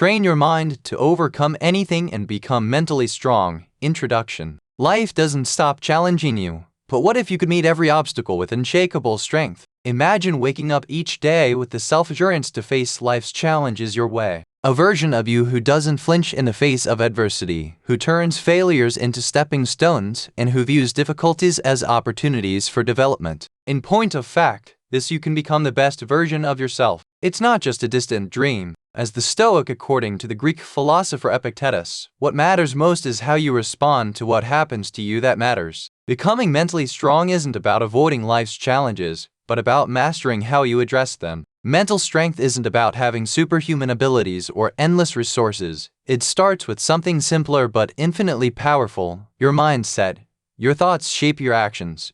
Train your mind to overcome anything and become mentally strong. Introduction. Life doesn't stop challenging you, but what if you could meet every obstacle with unshakable strength? Imagine waking up each day with the self-assurance to face life's challenges your way. A version of you who doesn't flinch in the face of adversity, who turns failures into stepping stones, and who views difficulties as opportunities for development. In point of fact, you can become the best version of yourself. It's not just a distant dream. As the Stoic, according to the Greek philosopher Epictetus, what matters most is how you respond to what happens to you that matters. Becoming mentally strong isn't about avoiding life's challenges, but about mastering how you address them. Mental strength isn't about having superhuman abilities or endless resources. It starts with something simpler but infinitely powerful: your mindset. Your thoughts shape your actions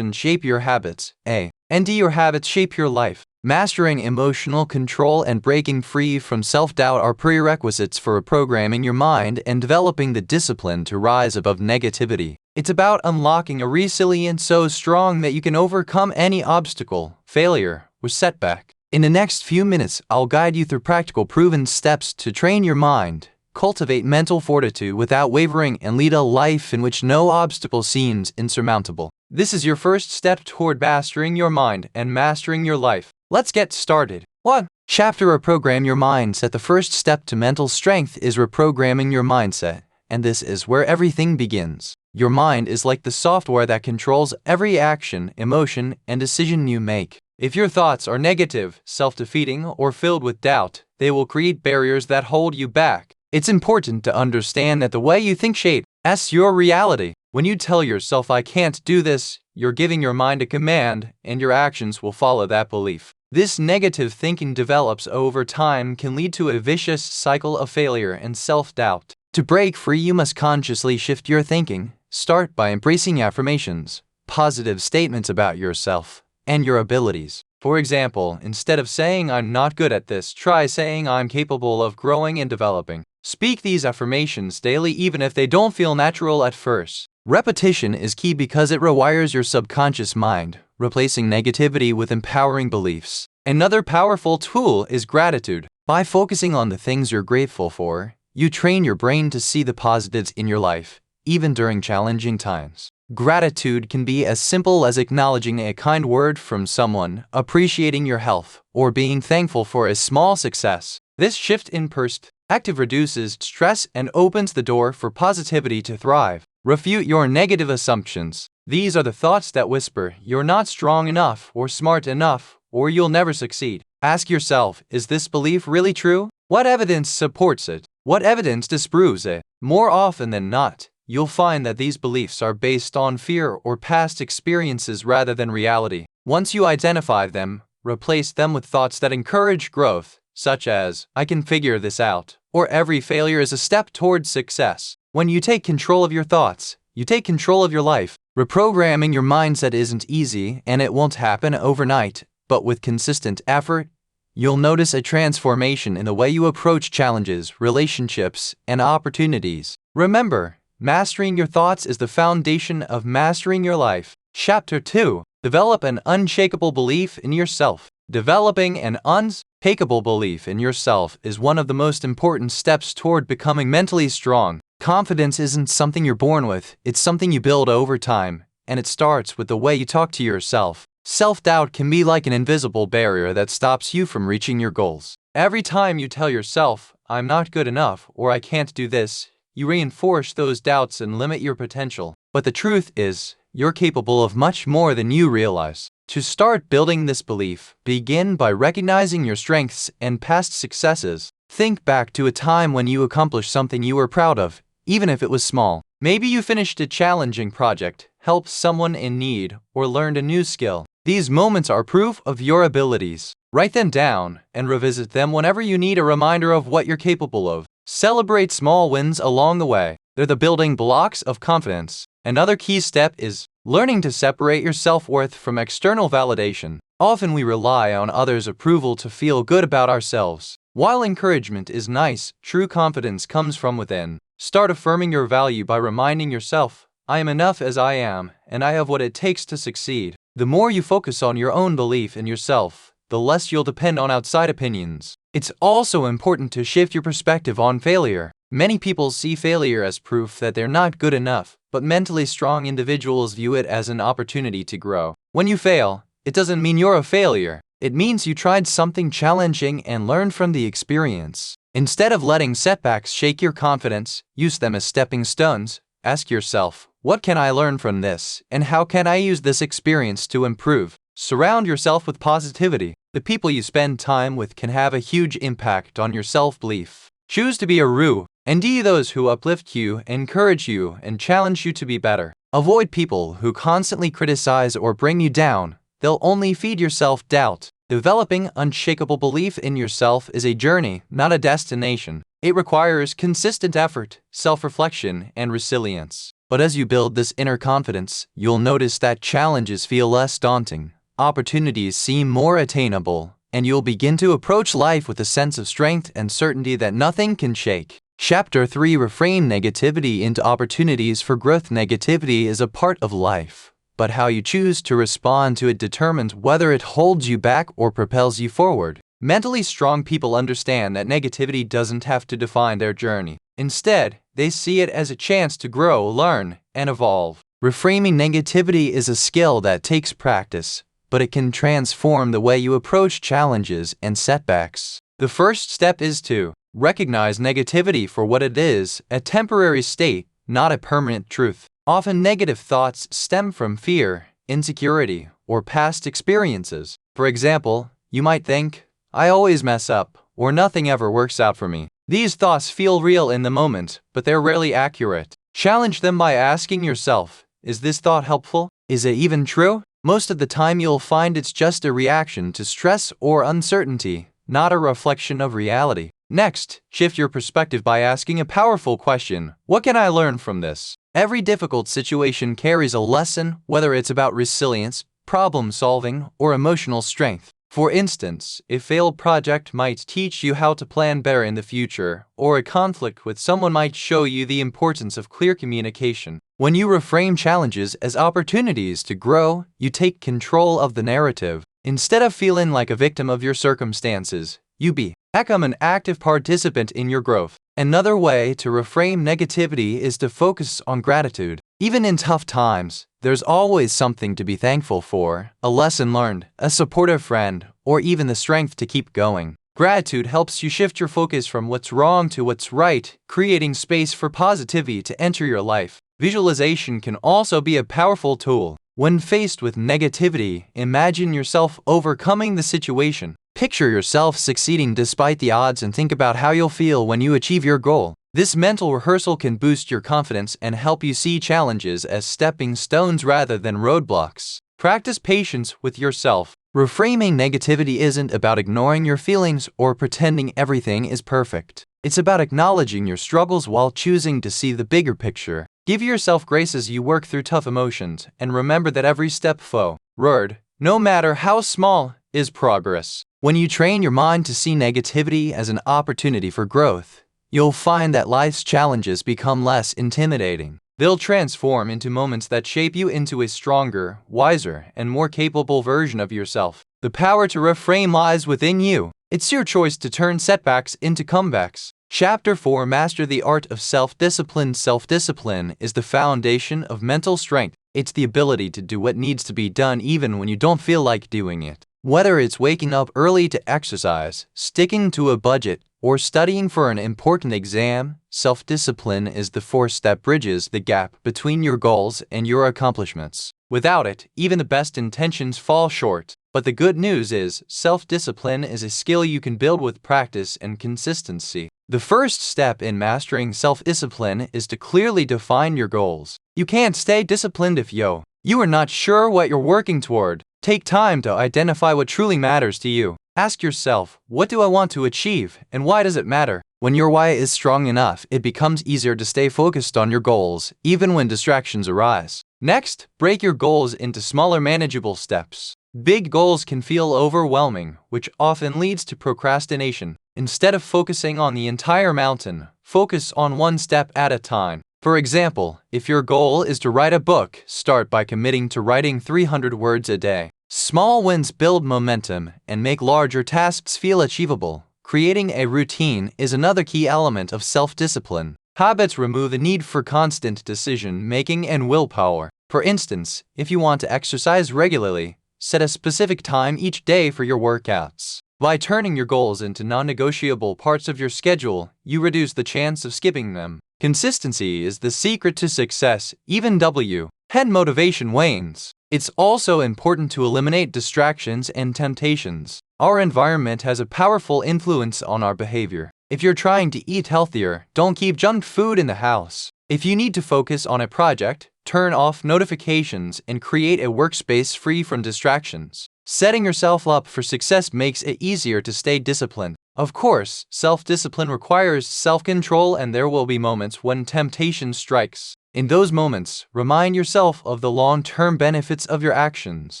shape your habits, and your habits shape your life. Mastering emotional control and breaking free from self-doubt are prerequisites for reprogramming your mind and developing the discipline to rise above negativity. It's about unlocking a resilience so strong that you can overcome any obstacle, failure, or setback. In the next few minutes, I'll guide you through practical, proven steps to train your mind, cultivate mental fortitude without wavering, and lead a life in which no obstacle seems insurmountable. This is your first step toward mastering your mind and mastering your life. Let's get started. 1. Chapter: Reprogram your mindset. The first step to mental strength is reprogramming your mindset, and this is where everything begins. Your mind is like the software that controls every action, emotion, and decision you make. If your thoughts are negative, self-defeating, or filled with doubt, they will create barriers that hold you back. It's important to understand that the way you think shapes your reality. When you tell yourself, "I can't do this," you're giving your mind a command, and your actions will follow that belief. This negative thinking develops over time, can lead to a vicious cycle of failure and self-doubt. To break free, you must consciously shift your thinking. Start by embracing affirmations, positive statements about yourself and your abilities. For example, instead of saying "I'm not good at this," try saying "I'm capable of growing and developing." Speak these affirmations daily, even if they don't feel natural at first. Repetition is key because it rewires your subconscious mind, replacing negativity with empowering beliefs. Another powerful tool is gratitude. By focusing on the things you're grateful for, you train your brain to see the positives in your life, even during challenging times. Gratitude can be as simple as acknowledging a kind word from someone, appreciating your health, or being thankful for a small success. This shift in perspective reduces stress and opens the door for positivity to thrive. Refute your negative assumptions. These are the thoughts that whisper, "You're not strong enough, or smart enough, or you'll never succeed." Ask yourself, is this belief really true? What evidence supports it? What evidence disproves it? More often than not, you'll find that these beliefs are based on fear or past experiences rather than reality. Once you identify them, replace them with thoughts that encourage growth, such as, "I can figure this out," or "Every failure is a step towards success." When you take control of your thoughts, you take control of your life. Reprogramming your mindset isn't easy, and it won't happen overnight, but with consistent effort, you'll notice a transformation in the way you approach challenges, relationships, and opportunities. Remember, mastering your thoughts is the foundation of mastering your life. Chapter 2. Develop an unshakable belief in yourself. Developing an unshakable belief in yourself is one of the most important steps toward becoming mentally strong. Confidence isn't something you're born with, it's something you build over time, and it starts with the way you talk to yourself. Self-doubt can be like an invisible barrier that stops you from reaching your goals. Every time you tell yourself, "I'm not good enough," or "I can't do this," you reinforce those doubts and limit your potential. But the truth is, you're capable of much more than you realize. To start building this belief, begin by recognizing your strengths and past successes. Think back to a time when you accomplished something you were proud of, even if it was small. Maybe you finished a challenging project, helped someone in need, or learned a new skill. These moments are proof of your abilities. Write them down and revisit them whenever you need a reminder of what you're capable of. Celebrate small wins along the way. They're the building blocks of confidence. Another key step is learning to separate your self-worth from external validation. Often we rely on others' approval to feel good about ourselves. While encouragement is nice, true confidence comes from within. Start affirming your value by reminding yourself, "I am enough as I am, and I have what it takes to succeed." The more you focus on your own belief in yourself, the less you'll depend on outside opinions. It's also important to shift your perspective on failure. Many people see failure as proof that they're not good enough, but mentally strong individuals view it as an opportunity to grow. When you fail, it doesn't mean you're a failure. It means you tried something challenging and learned from the experience. Instead of letting setbacks shake your confidence, use them as stepping stones. Ask yourself, what can I learn from this, and how can I use this experience to improve? Surround yourself with positivity. The people you spend time with can have a huge impact on your self-belief. Choose to be a rue, and be those who uplift you, encourage you, and challenge you to be better. Avoid people who constantly criticize or bring you down. They'll only feed your self-doubt. Developing unshakable belief in yourself is a journey, not a destination. It requires consistent effort, self-reflection, and resilience. But as you build this inner confidence, you'll notice that challenges feel less daunting, opportunities seem more attainable, and you'll begin to approach life with a sense of strength and certainty that nothing can shake. Chapter 3: Reframe negativity into opportunities for growth. Negativity is a part of life, but how you choose to respond to it determines whether it holds you back or propels you forward. Mentally strong people understand that negativity doesn't have to define their journey. Instead, they see it as a chance to grow, learn, and evolve. Reframing negativity is a skill that takes practice, but it can transform the way you approach challenges and setbacks. The first step is to recognize negativity for what it is, a temporary state, not a permanent truth. Often negative thoughts stem from fear, insecurity, or past experiences. For example, you might think, I always mess up, or nothing ever works out for me. These thoughts feel real in the moment, but they're rarely accurate. Challenge them by asking yourself, is this thought helpful? Is it even true? Most of the time you'll find it's just a reaction to stress or uncertainty, not a reflection of reality. Next, shift your perspective by asking a powerful question. What can I learn from this? Every difficult situation carries a lesson, whether it's about resilience, problem solving, or emotional strength. For instance, a failed project might teach you how to plan better in the future, or a conflict with someone might show you the importance of clear communication. When you reframe challenges as opportunities to grow, you take control of the narrative. Instead of feeling like a victim of your circumstances, you become an active participant in your growth. Another way to reframe negativity is to focus on gratitude. Even in tough times, there's always something to be thankful for, a lesson learned, a supportive friend, or even the strength to keep going. Gratitude helps you shift your focus from what's wrong to what's right, creating space for positivity to enter your life. Visualization can also be a powerful tool. When faced with negativity, imagine yourself overcoming the situation. Picture yourself succeeding despite the odds and think about how you'll feel when you achieve your goal. This mental rehearsal can boost your confidence and help you see challenges as stepping stones rather than roadblocks. Practice patience with yourself. Reframing negativity isn't about ignoring your feelings or pretending everything is perfect. It's about acknowledging your struggles while choosing to see the bigger picture. Give yourself grace as you work through tough emotions, and remember that every step forward, no matter how small, is progress. When you train your mind to see negativity as an opportunity for growth, you'll find that life's challenges become less intimidating. They'll transform into moments that shape you into a stronger, wiser, and more capable version of yourself. The power to reframe lies within you. It's your choice to turn setbacks into comebacks. Chapter 4: Master the Art of Self-Discipline. Self-discipline is the foundation of mental strength. It's the ability to do what needs to be done even when you don't feel like doing it. Whether it's waking up early to exercise, sticking to a budget, or studying for an important exam, self-discipline is the force that bridges the gap between your goals and your accomplishments. Without it, even the best intentions fall short. But the good news is, self-discipline is a skill you can build with practice and consistency. The first step in mastering self-discipline is to clearly define your goals. You can't stay disciplined if you are not sure what you're working toward. Take time to identify what truly matters to you. Ask yourself, what do I want to achieve, and why does it matter? When your why is strong enough, it becomes easier to stay focused on your goals, even when distractions arise. Next, break your goals into smaller, manageable steps. Big goals can feel overwhelming, which often leads to procrastination. Instead of focusing on the entire mountain, focus on one step at a time. For example, if your goal is to write a book, start by committing to writing 300 words a day. Small wins build momentum and make larger tasks feel achievable, Creating a routine is another key element of self-discipline. Habits remove the need for constant decision-making and willpower. For instance, if you want to exercise regularly, set a specific time each day for your workouts. By turning your goals into non-negotiable parts of your schedule, you reduce the chance of skipping them. Consistency is the secret to success, even when motivation wanes. It's also important to eliminate distractions and temptations. Our environment has a powerful influence on our behavior. If you're trying to eat healthier, don't keep junk food in the house. If you need to focus on a project, turn off notifications and create a workspace free from distractions. Setting yourself up for success makes it easier to stay disciplined. Of course, self-discipline requires self-control, and there will be moments when temptation strikes. In those moments, remind yourself of the long-term benefits of your actions.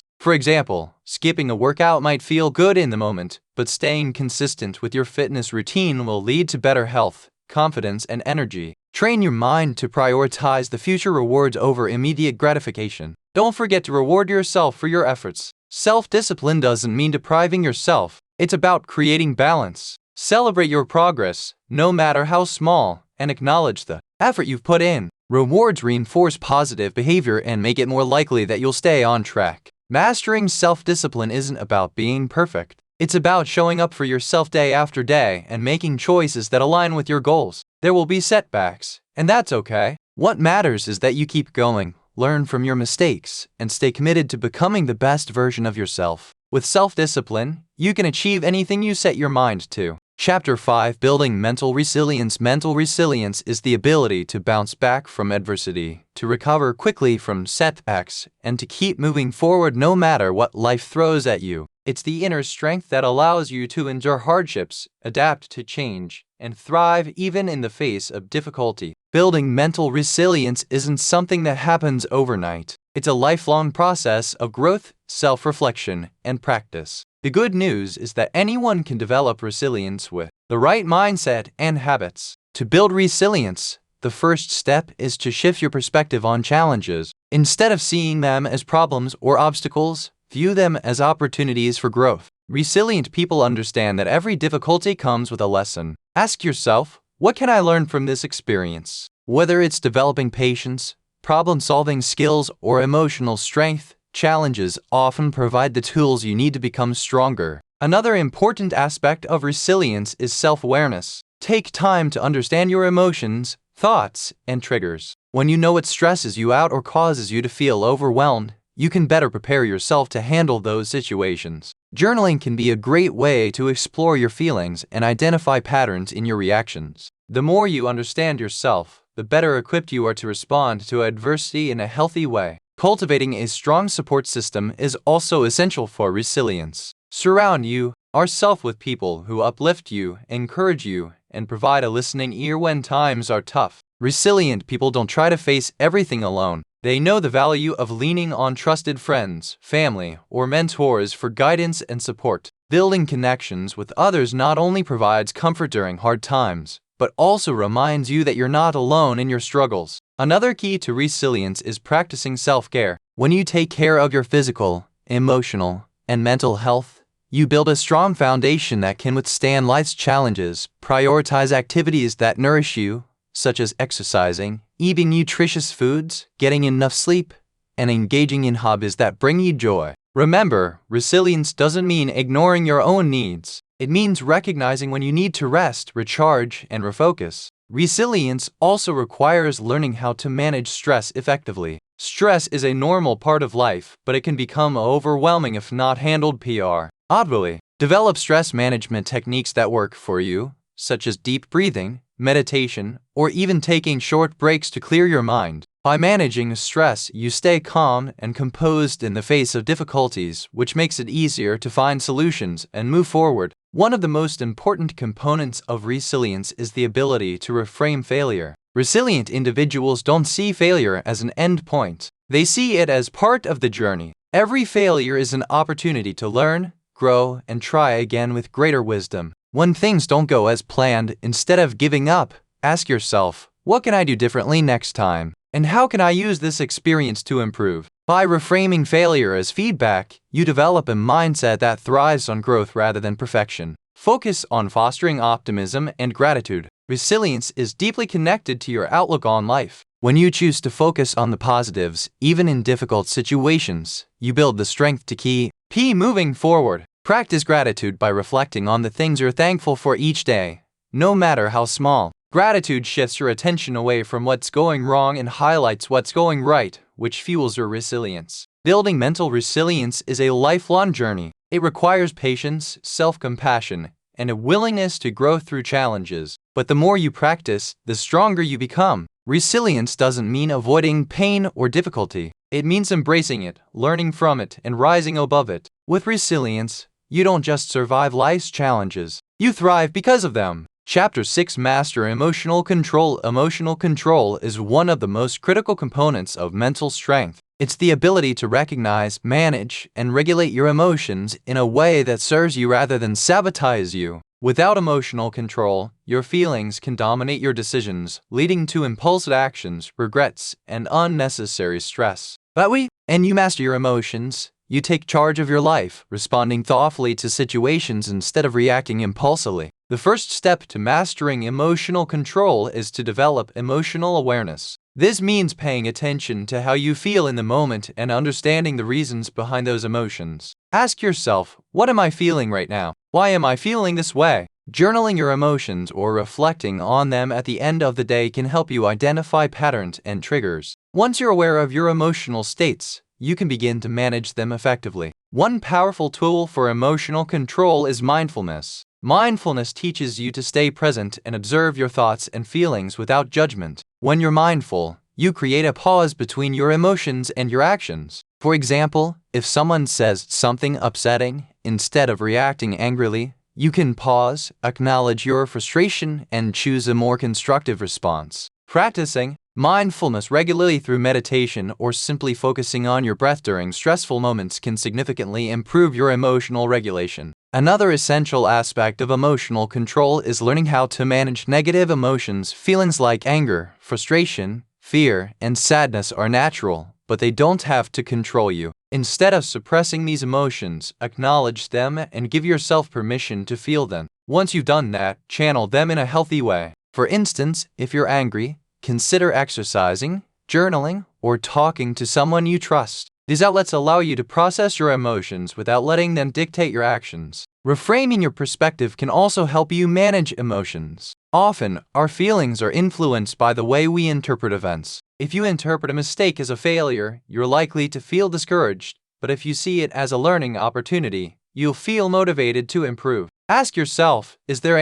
For example, skipping a workout might feel good in the moment, but staying consistent with your fitness routine will lead to better health, confidence, and energy. Train your mind to prioritize the future rewards over immediate gratification. Don't forget to reward yourself for your efforts. Self-discipline doesn't mean depriving yourself. It's about creating balance. Celebrate your progress, no matter how small, and acknowledge the effort you've put in. Rewards reinforce positive behavior and make it more likely that you'll stay on track. Mastering self-discipline isn't about being perfect. It's about showing up for yourself day after day and making choices that align with your goals. There will be setbacks, and that's okay. What matters is that you keep going, learn from your mistakes, and stay committed to becoming the best version of yourself. With self-discipline, you can achieve anything you set your mind to. Chapter 5: Building Mental Resilience. Mental resilience is the ability to bounce back from adversity, to recover quickly from setbacks, and to keep moving forward no matter what life throws at you. It's the inner strength that allows you to endure hardships, adapt to change, and thrive even in the face of difficulty. Building mental resilience isn't something that happens overnight. It's a lifelong process of growth, self-reflection, and practice. The good news is that anyone can develop resilience with the right mindset and habits. To build resilience, the first step is to shift your perspective on challenges. Instead of seeing them as problems or obstacles, view them as opportunities for growth. Resilient people understand that every difficulty comes with a lesson. Ask yourself, what can I learn from this experience? Whether it's developing patience, problem-solving skills, or emotional strength, challenges often provide the tools you need to become stronger. Another important aspect of resilience is self-awareness. Take time to understand your emotions, thoughts, and triggers. When you know what stresses you out or causes you to feel overwhelmed, you can better prepare yourself to handle those situations. Journaling can be a great way to explore your feelings and identify patterns in your reactions. The more you understand yourself, the better equipped you are to respond to adversity in a healthy way. Cultivating a strong support system is also essential for resilience. Surround yourself with people who uplift you, encourage you, and provide a listening ear when times are tough. Resilient people don't try to face everything alone. They know the value of leaning on trusted friends, family, or mentors for guidance and support. Building connections with others not only provides comfort during hard times, but also reminds you that you're not alone in your struggles. Another key to resilience is practicing self-care. When you take care of your physical, emotional, and mental health, you build a strong foundation that can withstand life's challenges. Prioritize activities that nourish you, such as exercising, eating nutritious foods, getting enough sleep, and engaging in hobbies that bring you joy. Remember, resilience doesn't mean ignoring your own needs. It means recognizing when you need to rest, recharge, and refocus. Resilience also requires learning how to manage stress effectively. Stress is a normal part of life, but it can become overwhelming if not handled properly. Develop stress management techniques that work for you, such as deep breathing, meditation, or even taking short breaks to clear your mind. By managing stress, you stay calm and composed in the face of difficulties, which makes it easier to find solutions and move forward. One of the most important components of resilience is the ability to reframe failure. Resilient individuals don't see failure as an end point. They see it as part of the journey. Every failure is an opportunity to learn, grow, and try again with greater wisdom. When things don't go as planned, instead of giving up, ask yourself, what can I do differently next time? And how can I use this experience to improve? By reframing failure as feedback, you develop a mindset that thrives on growth rather than perfection. Focus on fostering optimism and gratitude. Resilience is deeply connected to your outlook on life. When you choose to focus on the positives, even in difficult situations, you build the strength to keep moving forward. Practice gratitude by reflecting on the things you're thankful for each day, no matter how small. Gratitude shifts your attention away from what's going wrong and highlights what's going right, which fuels your resilience. Building mental resilience is a lifelong journey. It requires patience, self-compassion, and a willingness to grow through challenges. But the more you practice, the stronger you become. Resilience doesn't mean avoiding pain or difficulty. It means embracing it, learning from it, and rising above it. With resilience, you don't just survive life's challenges, you thrive because of them. Chapter 6: Master Emotional Control. Emotional control is one of the most critical components of mental strength. It's the ability to recognize, manage, and regulate your emotions in a way that serves you rather than sabotage you. Without emotional control, your feelings can dominate your decisions, leading to impulsive actions, regrets, and unnecessary stress. And you master your emotions. You take charge of your life, responding thoughtfully to situations instead of reacting impulsively. The first step to mastering emotional control is to develop emotional awareness. This means paying attention to how you feel in the moment and understanding the reasons behind those emotions. Ask yourself, what am I feeling right now? Why am I feeling this way? Journaling your emotions or reflecting on them at the end of the day can help you identify patterns and triggers. Once you're aware of your emotional states, you can begin to manage them effectively. One powerful tool for emotional control is mindfulness. Mindfulness teaches you to stay present and observe your thoughts and feelings without judgment. When you're mindful, you create a pause between your emotions and your actions. For example, if someone says something upsetting, instead of reacting angrily, you can pause, acknowledge your frustration, and choose a more constructive response. Practicing mindfulness regularly through meditation or simply focusing on your breath during stressful moments can significantly improve your emotional regulation. Another essential aspect of emotional control is learning how to manage negative emotions. Feelings like anger, frustration, fear, and sadness are natural, but they don't have to control you. Instead of suppressing these emotions, acknowledge them and give yourself permission to feel them. Once you've done that, channel them in a healthy way. For instance, if you're angry, consider exercising, journaling, or talking to someone you trust. These outlets allow you to process your emotions without letting them dictate your actions. Reframing your perspective can also help you manage emotions. Often, our feelings are influenced by the way we interpret events. If you interpret a mistake as a failure, you're likely to feel discouraged, but if you see it as a learning opportunity, you'll feel motivated to improve. Ask yourself, is there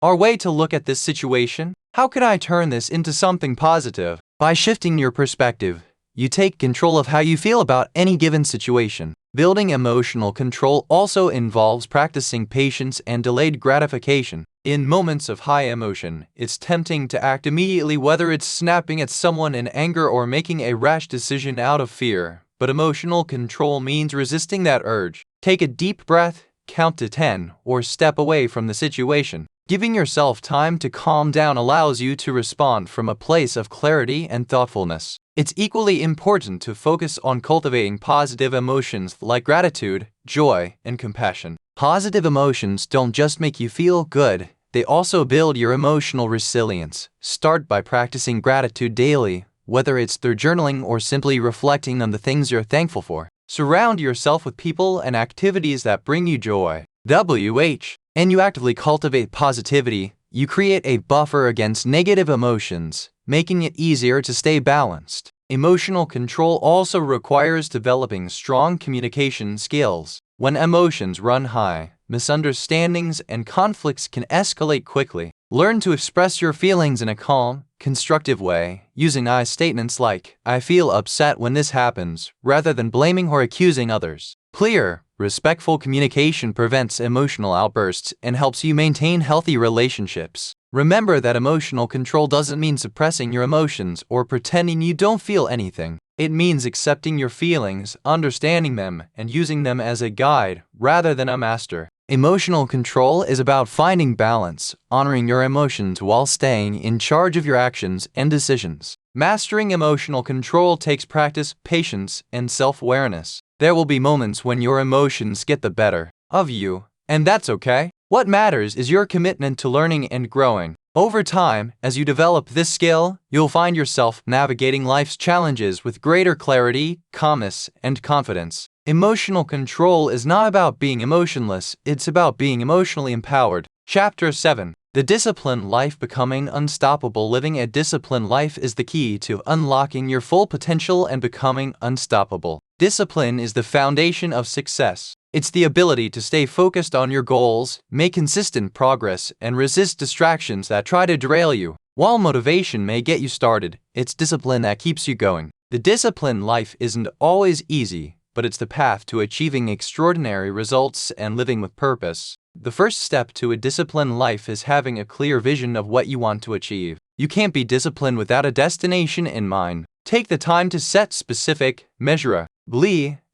our way to look at this situation? How can I turn this into something positive? By shifting your perspective, you take control of how you feel about any given situation. Building emotional control also involves practicing patience and delayed gratification. In moments of high emotion, it's tempting to act immediately, whether it's snapping at someone in anger or making a rash decision out of fear. But emotional control means resisting that urge. Take a deep breath, count to 10, or step away from the situation. Giving yourself time to calm down allows you to respond from a place of clarity and thoughtfulness. It's equally important to focus on cultivating positive emotions like gratitude, joy, and compassion. Positive emotions don't just make you feel good, they also build your emotional resilience. Start by practicing gratitude daily, whether it's through journaling or simply reflecting on the things you're thankful for. Surround yourself with people and activities that bring you joy. And you actively cultivate positivity, you create a buffer against negative emotions, making it easier to stay balanced. Emotional control also requires developing strong communication skills. When emotions run high, misunderstandings and conflicts can escalate quickly. Learn to express your feelings in a calm, constructive way, using I statements like, I feel upset when this happens, rather than blaming or accusing others. Clear, respectful communication prevents emotional outbursts and helps you maintain healthy relationships. Remember that emotional control doesn't mean suppressing your emotions or pretending you don't feel anything. It means accepting your feelings, understanding them, and using them as a guide rather than a master. Emotional control is about finding balance, honoring your emotions while staying in charge of your actions and decisions. Mastering emotional control takes practice, patience, and self-awareness. There will be moments when your emotions get the better of you, and that's okay. What matters is your commitment to learning and growing. Over time, as you develop this skill, you'll find yourself navigating life's challenges with greater clarity, calmness, and confidence. Emotional control is not about being emotionless, it's about being emotionally empowered. Chapter 7. The Disciplined Life. Becoming unstoppable. Living a disciplined life is the key to unlocking your full potential and becoming unstoppable. Discipline is the foundation of success. It's the ability to stay focused on your goals, make consistent progress, and resist distractions that try to derail you. While motivation may get you started, it's discipline that keeps you going. The disciplined life isn't always easy, but it's the path to achieving extraordinary results and living with purpose. The first step to a disciplined life is having a clear vision of what you want to achieve. You can't be disciplined without a destination in mind. Take the time to set specific, measurable,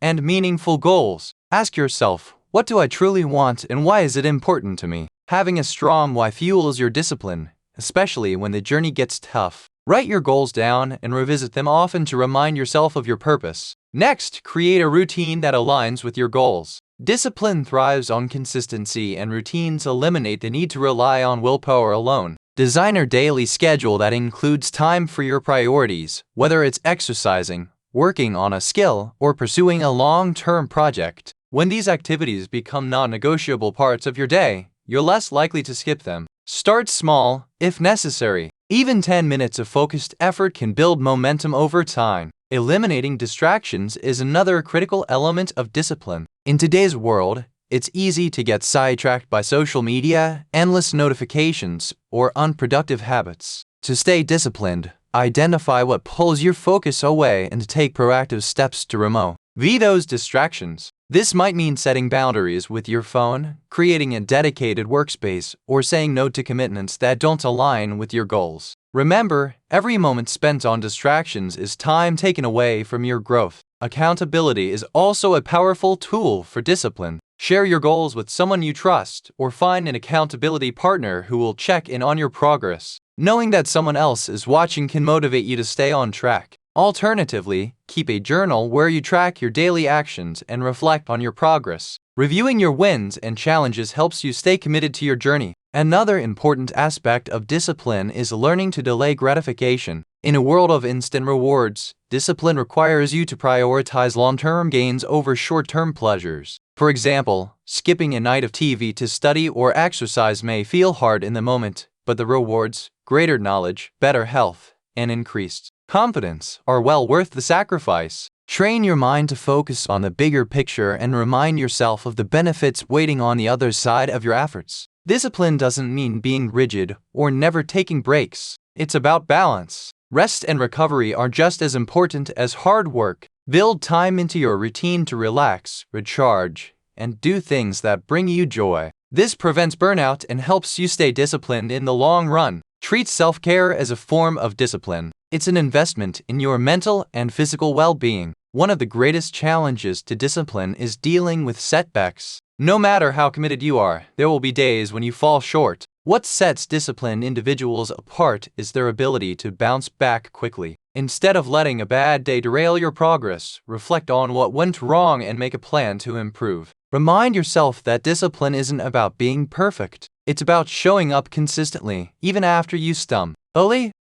and meaningful goals. Ask yourself, what do I truly want and why is it important to me? Having a strong why fuels your discipline, especially when the journey gets tough. Write your goals down and revisit them often to remind yourself of your purpose. Next, create a routine that aligns with your goals. Discipline thrives on consistency, and routines eliminate the need to rely on willpower alone. Design a daily schedule that includes time for your priorities, whether it's exercising, working on a skill, or pursuing a long-term project. When these activities become non-negotiable parts of your day, you're less likely to skip them. Start small, if necessary. Even 10 minutes of focused effort can build momentum over time. Eliminating distractions is another critical element of discipline. In today's world, it's easy to get sidetracked by social media, endless notifications, or unproductive habits. To stay disciplined, identify what pulls your focus away and take proactive steps to remove those distractions. This might mean setting boundaries with your phone, creating a dedicated workspace, or saying no to commitments that don't align with your goals. Remember, every moment spent on distractions is time taken away from your growth. Accountability is also a powerful tool for discipline. Share your goals with someone you trust, or find an accountability partner who will check in on your progress. Knowing that someone else is watching can motivate you to stay on track. Alternatively, keep a journal where you track your daily actions and reflect on your progress. Reviewing your wins and challenges helps you stay committed to your journey. Another important aspect of discipline is learning to delay gratification. In a world of instant rewards, discipline requires you to prioritize long-term gains over short-term pleasures. For example, skipping a night of TV to study or exercise may feel hard in the moment, but the rewards, greater knowledge, better health, and increased confidence, are well worth the sacrifice. Train your mind to focus on the bigger picture and remind yourself of the benefits waiting on the other side of your efforts. Discipline doesn't mean being rigid or never taking breaks. It's about balance. Rest and recovery are just as important as hard work. Build time into your routine to relax, recharge, and do things that bring you joy. This prevents burnout and helps you stay disciplined in the long run. Treat self-care as a form of discipline. It's an investment in your mental and physical well-being. One of the greatest challenges to discipline is dealing with setbacks. No matter how committed you are, there will be days when you fall short. What sets disciplined individuals apart is their ability to bounce back quickly. Instead of letting a bad day derail your progress, reflect on what went wrong and make a plan to improve. Remind yourself that discipline isn't about being perfect. It's about showing up consistently, even after you stumble.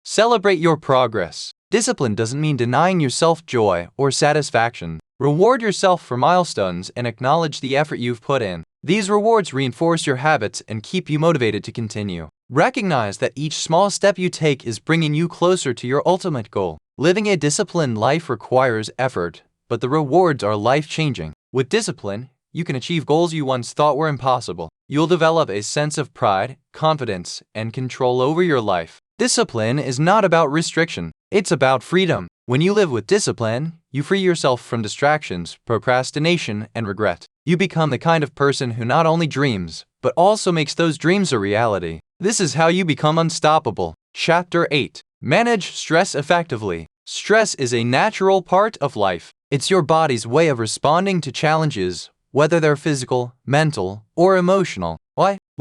Celebrate your progress. Discipline doesn't mean denying yourself joy or satisfaction. Reward yourself for milestones and acknowledge the effort you've put in. These rewards reinforce your habits and keep you motivated to continue. Recognize that each small step you take is bringing you closer to your ultimate goal. Living a disciplined life requires effort, but the rewards are life-changing. With discipline, you can achieve goals you once thought were impossible. You'll develop a sense of pride, confidence, and control over your life. Discipline is not about restriction. It's about freedom. When you live with discipline, you free yourself from distractions, procrastination, and regret. You become the kind of person who not only dreams, but also makes those dreams a reality. This is how you become unstoppable. Chapter 8. Manage stress effectively. Stress is a natural part of life. It's your body's way of responding to challenges, whether they're physical, mental, or emotional.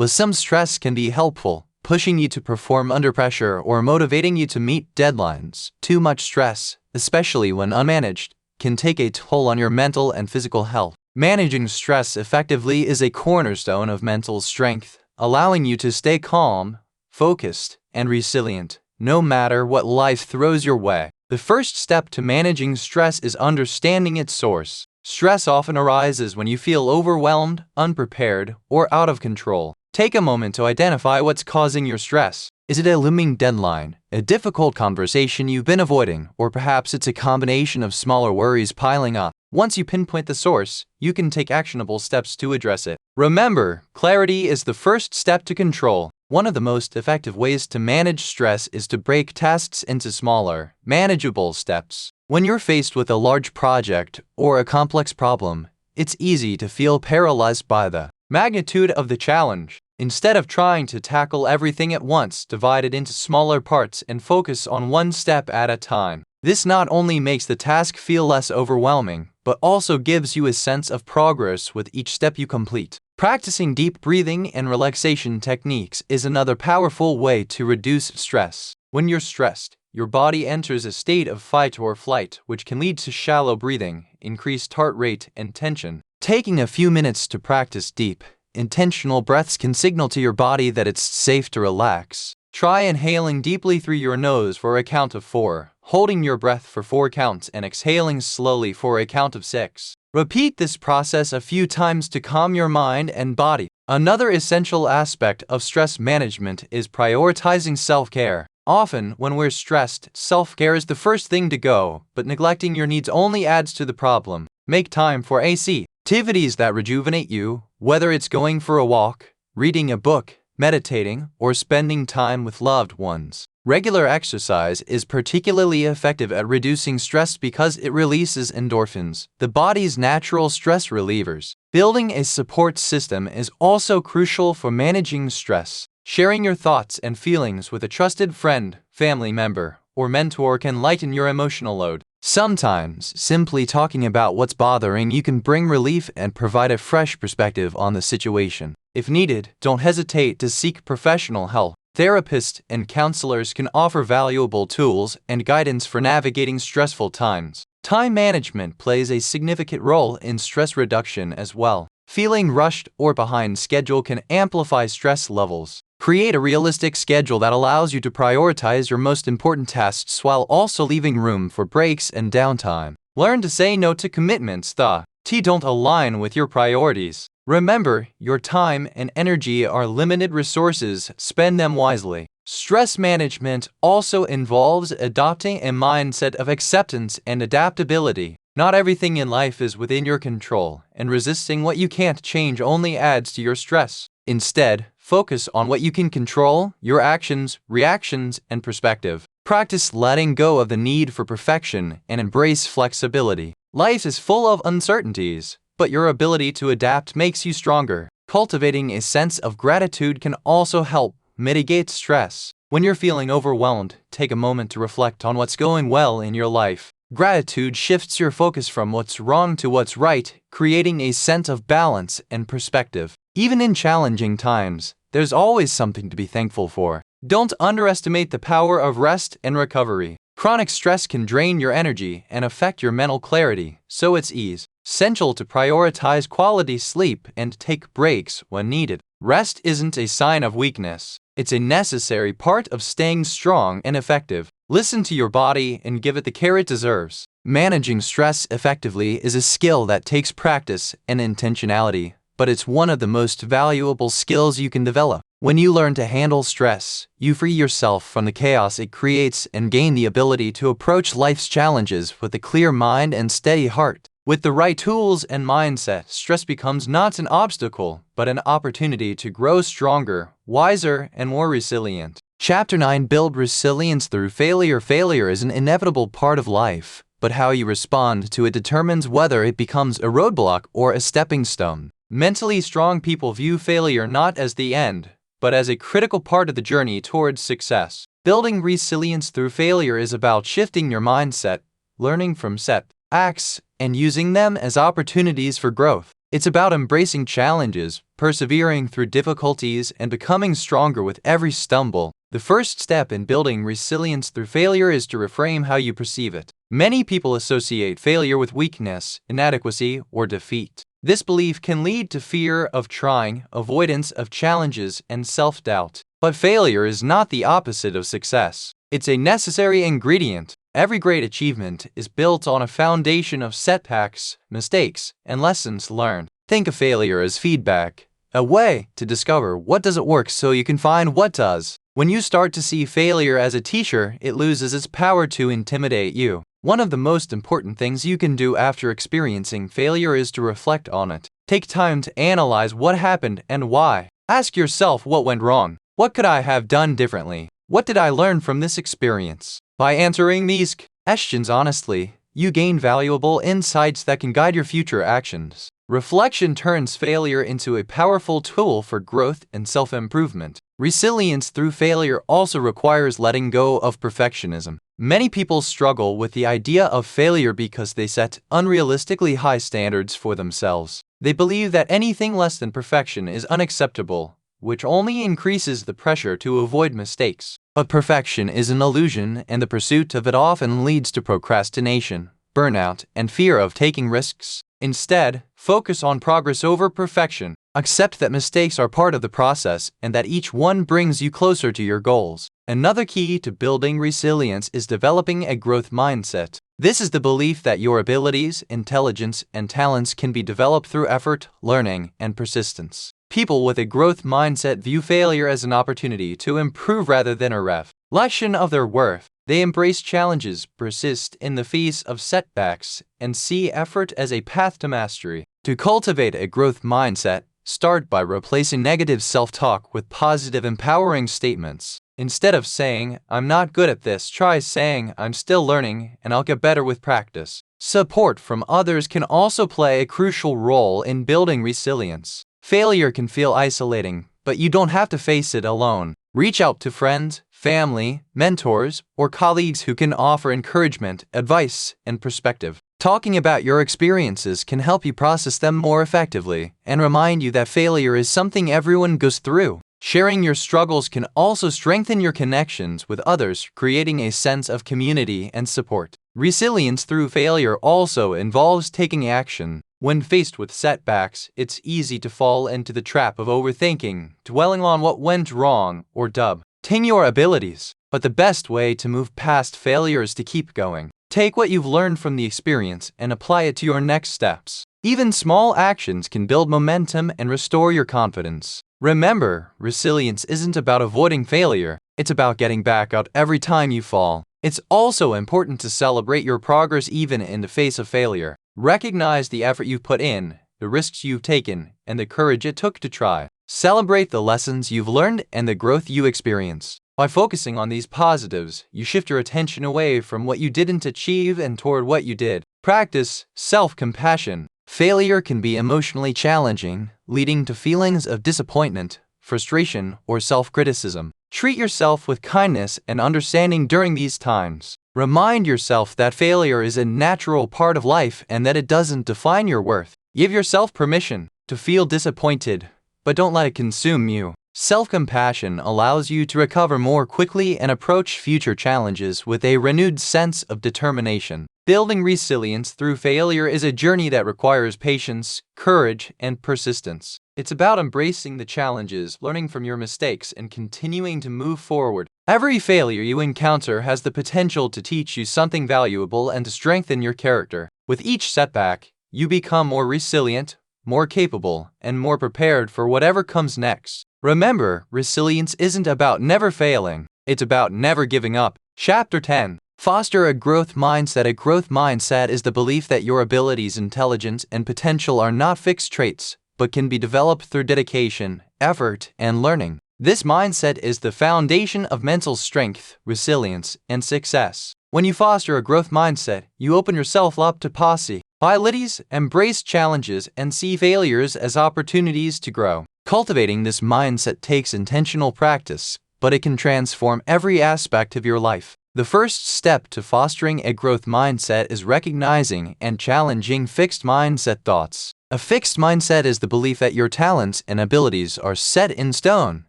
Some stress can be helpful, pushing you to perform under pressure or motivating you to meet deadlines. Too much stress, especially when unmanaged, can take a toll on your mental and physical health. Managing stress effectively is a cornerstone of mental strength, allowing you to stay calm, focused, and resilient, no matter what life throws your way. The first step to managing stress is understanding its source. Stress often arises when you feel overwhelmed, unprepared, or out of control. Take a moment to identify what's causing your stress. Is it a looming deadline, a difficult conversation you've been avoiding, or perhaps it's a combination of smaller worries piling up? Once you pinpoint the source, you can take actionable steps to address it. Remember, clarity is the first step to control. One of the most effective ways to manage stress is to break tasks into smaller, manageable steps. When you're faced with a large project or a complex problem, it's easy to feel paralyzed by the magnitude of the challenge. Instead of trying to tackle everything at once, divide it into smaller parts and focus on one step at a time. This not only makes the task feel less overwhelming, but also gives you a sense of progress with each step you complete. Practicing deep breathing and relaxation techniques is another powerful way to reduce stress. When you're stressed, your body enters a state of fight or flight, which can lead to shallow breathing, increased heart rate, and tension. Taking a few minutes to practice deep, intentional breaths can signal to your body that it's safe to relax. Try inhaling deeply through your nose for a count of 4, holding your breath for 4 counts and exhaling slowly for a count of 6. Repeat this process a few times to calm your mind and body. Another essential aspect of stress management is prioritizing self-care. Often, when we're stressed, self-care is the first thing to go, but neglecting your needs only adds to the problem. Make time for activities that rejuvenate you, whether it's going for a walk, reading a book, meditating, or spending time with loved ones. Regular exercise is particularly effective at reducing stress because it releases endorphins, the body's natural stress relievers. Building a support system is also crucial for managing stress. Sharing your thoughts and feelings with a trusted friend, family member, or mentor can lighten your emotional load. Sometimes, simply talking about what's bothering you can bring relief and provide a fresh perspective on the situation. If needed, don't hesitate to seek professional help. Therapists and counselors can offer valuable tools and guidance for navigating stressful times. Time management plays a significant role in stress reduction as well. Feeling rushed or behind schedule can amplify stress levels. Create a realistic schedule that allows you to prioritize your most important tasks while also leaving room for breaks and downtime. Learn to say no to commitments that don't align with your priorities. Remember, your time and energy are limited resources. Spend them wisely. Stress management also involves adopting a mindset of acceptance and adaptability. Not everything in life is within your control, and resisting what you can't change only adds to your stress. Instead, focus on what you can control, your actions, reactions, and perspective. Practice letting go of the need for perfection and embrace flexibility. Life is full of uncertainties, but your ability to adapt makes you stronger. Cultivating a sense of gratitude can also help mitigate stress. When you're feeling overwhelmed, take a moment to reflect on what's going well in your life. Gratitude shifts your focus from what's wrong to what's right, creating a sense of balance and perspective. Even in challenging times, there's always something to be thankful for. Don't underestimate the power of rest and recovery. Chronic stress can drain your energy and affect your mental clarity, so it's essential to prioritize quality sleep and take breaks when needed. Rest isn't a sign of weakness. It's a necessary part of staying strong and effective. Listen to your body and give it the care it deserves. Managing stress effectively is a skill that takes practice and intentionality, but it's one of the most valuable skills you can develop. When you learn to handle stress, you free yourself from the chaos it creates and gain the ability to approach life's challenges with a clear mind and steady heart. With the right tools and mindset, stress becomes not an obstacle, but an opportunity to grow stronger, wiser, and more resilient. Chapter 9: Build resilience through failure. Failure is an inevitable part of life, but how you respond to it determines whether it becomes a roadblock or a stepping stone. Mentally strong people view failure not as the end, but as a critical part of the journey towards success. Building resilience through failure is about shifting your mindset, learning from setbacks, and using them as opportunities for growth. It's about embracing challenges, persevering through difficulties, and becoming stronger with every stumble. The first step in building resilience through failure is to reframe how you perceive it. Many people associate failure with weakness, inadequacy, or defeat. This belief can lead to fear of trying, avoidance of challenges, and self-doubt. But failure is not the opposite of success. It's a necessary ingredient. Every great achievement is built on a foundation of setbacks, mistakes, and lessons learned. Think of failure as feedback, a way to discover what doesn't work so you can find what does. When you start to see failure as a teacher, it loses its power to intimidate you. One of the most important things you can do after experiencing failure is to reflect on it. Take time to analyze what happened and why. Ask yourself what went wrong. What could I have done differently? What did I learn from this experience? By answering these questions honestly, you gain valuable insights that can guide your future actions. Reflection turns failure into a powerful tool for growth and self-improvement. Resilience through failure also requires letting go of perfectionism. Many people struggle with the idea of failure because they set unrealistically high standards for themselves. They believe that anything less than perfection is unacceptable, which only increases the pressure to avoid mistakes. But perfection is an illusion, and the pursuit of it often leads to procrastination, burnout, and fear of taking risks. Instead, focus on progress over perfection. Accept that mistakes are part of the process and that each one brings you closer to your goals. Another key to building resilience is developing a growth mindset. This is the belief that your abilities, intelligence, and talents can be developed through effort, learning, and persistence. People with a growth mindset view failure as an opportunity to improve rather than a reflection of their worth. They embrace challenges, persist in the face of setbacks, and see effort as a path to mastery. To cultivate a growth mindset, start by replacing negative self-talk with positive, empowering statements. Instead of saying, "I'm not good at this," try saying, "I'm still learning and I'll get better with practice." Support from others can also play a crucial role in building resilience. Failure can feel isolating, but you don't have to face it alone. Reach out to friends, family, mentors, or colleagues who can offer encouragement, advice, and perspective. Talking about your experiences can help you process them more effectively and remind you that failure is something everyone goes through. Sharing your struggles can also strengthen your connections with others, creating a sense of community and support. Resilience through failure also involves taking action. When faced with setbacks, it's easy to fall into the trap of overthinking, dwelling on what went wrong, or doubting your abilities. But the best way to move past failure is to keep going. Take what you've learned from the experience and apply it to your next steps. Even small actions can build momentum and restore your confidence. Remember, resilience isn't about avoiding failure, it's about getting back up every time you fall. It's also important to celebrate your progress even in the face of failure. Recognize the effort you've put in, the risks you've taken, and the courage it took to try. Celebrate the lessons you've learned and the growth you experienced. By focusing on these positives, you shift your attention away from what you didn't achieve and toward what you did. Practice self-compassion. Failure can be emotionally challenging, leading to feelings of disappointment, frustration, or self-criticism. Treat yourself with kindness and understanding during these times. Remind yourself that failure is a natural part of life and that it doesn't define your worth. Give yourself permission to feel disappointed, but don't let it consume you. Self-compassion allows you to recover more quickly and approach future challenges with a renewed sense of determination. Building resilience through failure is a journey that requires patience, courage, and persistence. It's about embracing the challenges, learning from your mistakes, and continuing to move forward. Every failure you encounter has the potential to teach you something valuable and to strengthen your character. With each setback, you become more resilient, more capable, and more prepared for whatever comes next. Remember, resilience isn't about never failing, it's about never giving up. Chapter 10. Foster a growth mindset. A growth mindset is the belief that your abilities, intelligence, and potential are not fixed traits, but can be developed through dedication, effort, and learning. This mindset is the foundation of mental strength, resilience, and success. When you foster a growth mindset, you open yourself up to possibilities, embrace challenges, and see failures as opportunities to grow. Cultivating this mindset takes intentional practice, but it can transform every aspect of your life. The first step to fostering a growth mindset is recognizing and challenging fixed mindset thoughts. A fixed mindset is the belief that your talents and abilities are set in stone,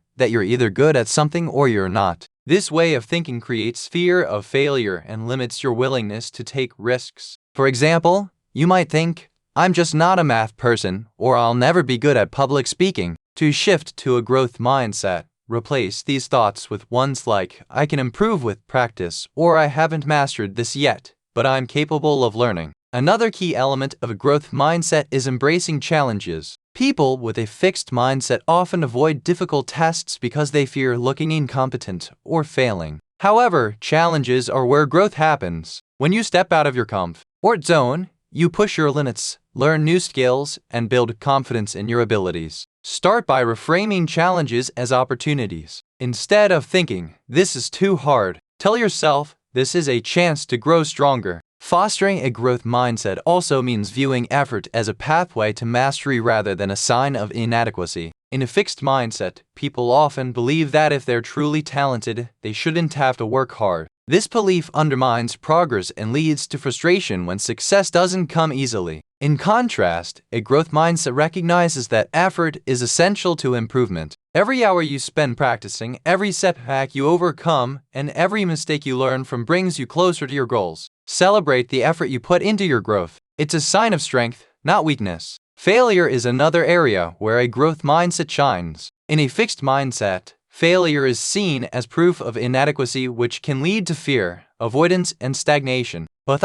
that you're either good at something or you're not. This way of thinking creates fear of failure and limits your willingness to take risks. For example, you might think, "I'm just not a math person," or "I'll never be good at public speaking." To shift to a growth mindset, replace these thoughts with ones like, "I can improve with practice," or "I haven't mastered this yet, but I'm capable of learning." Another key element of a growth mindset is embracing challenges. People with a fixed mindset often avoid difficult tasks because they fear looking incompetent or failing. However, challenges are where growth happens. When you step out of your comfort zone, you push your limits, learn new skills, and build confidence in your abilities. Start by reframing challenges as opportunities. Instead of thinking, "This is too hard," tell yourself, "This is a chance to grow stronger." Fostering a growth mindset also means viewing effort as a pathway to mastery rather than a sign of inadequacy. In a fixed mindset, people often believe that if they're truly talented, they shouldn't have to work hard. This belief undermines progress and leads to frustration when success doesn't come easily. In contrast, a growth mindset recognizes that effort is essential to improvement. Every hour you spend practicing, every setback you overcome, and every mistake you learn from brings you closer to your goals. Celebrate the effort you put into your growth. It's a sign of strength, not weakness. Failure is another area where a growth mindset shines. In a fixed mindset, failure is seen as proof of inadequacy, which can lead to fear, avoidance, and stagnation. But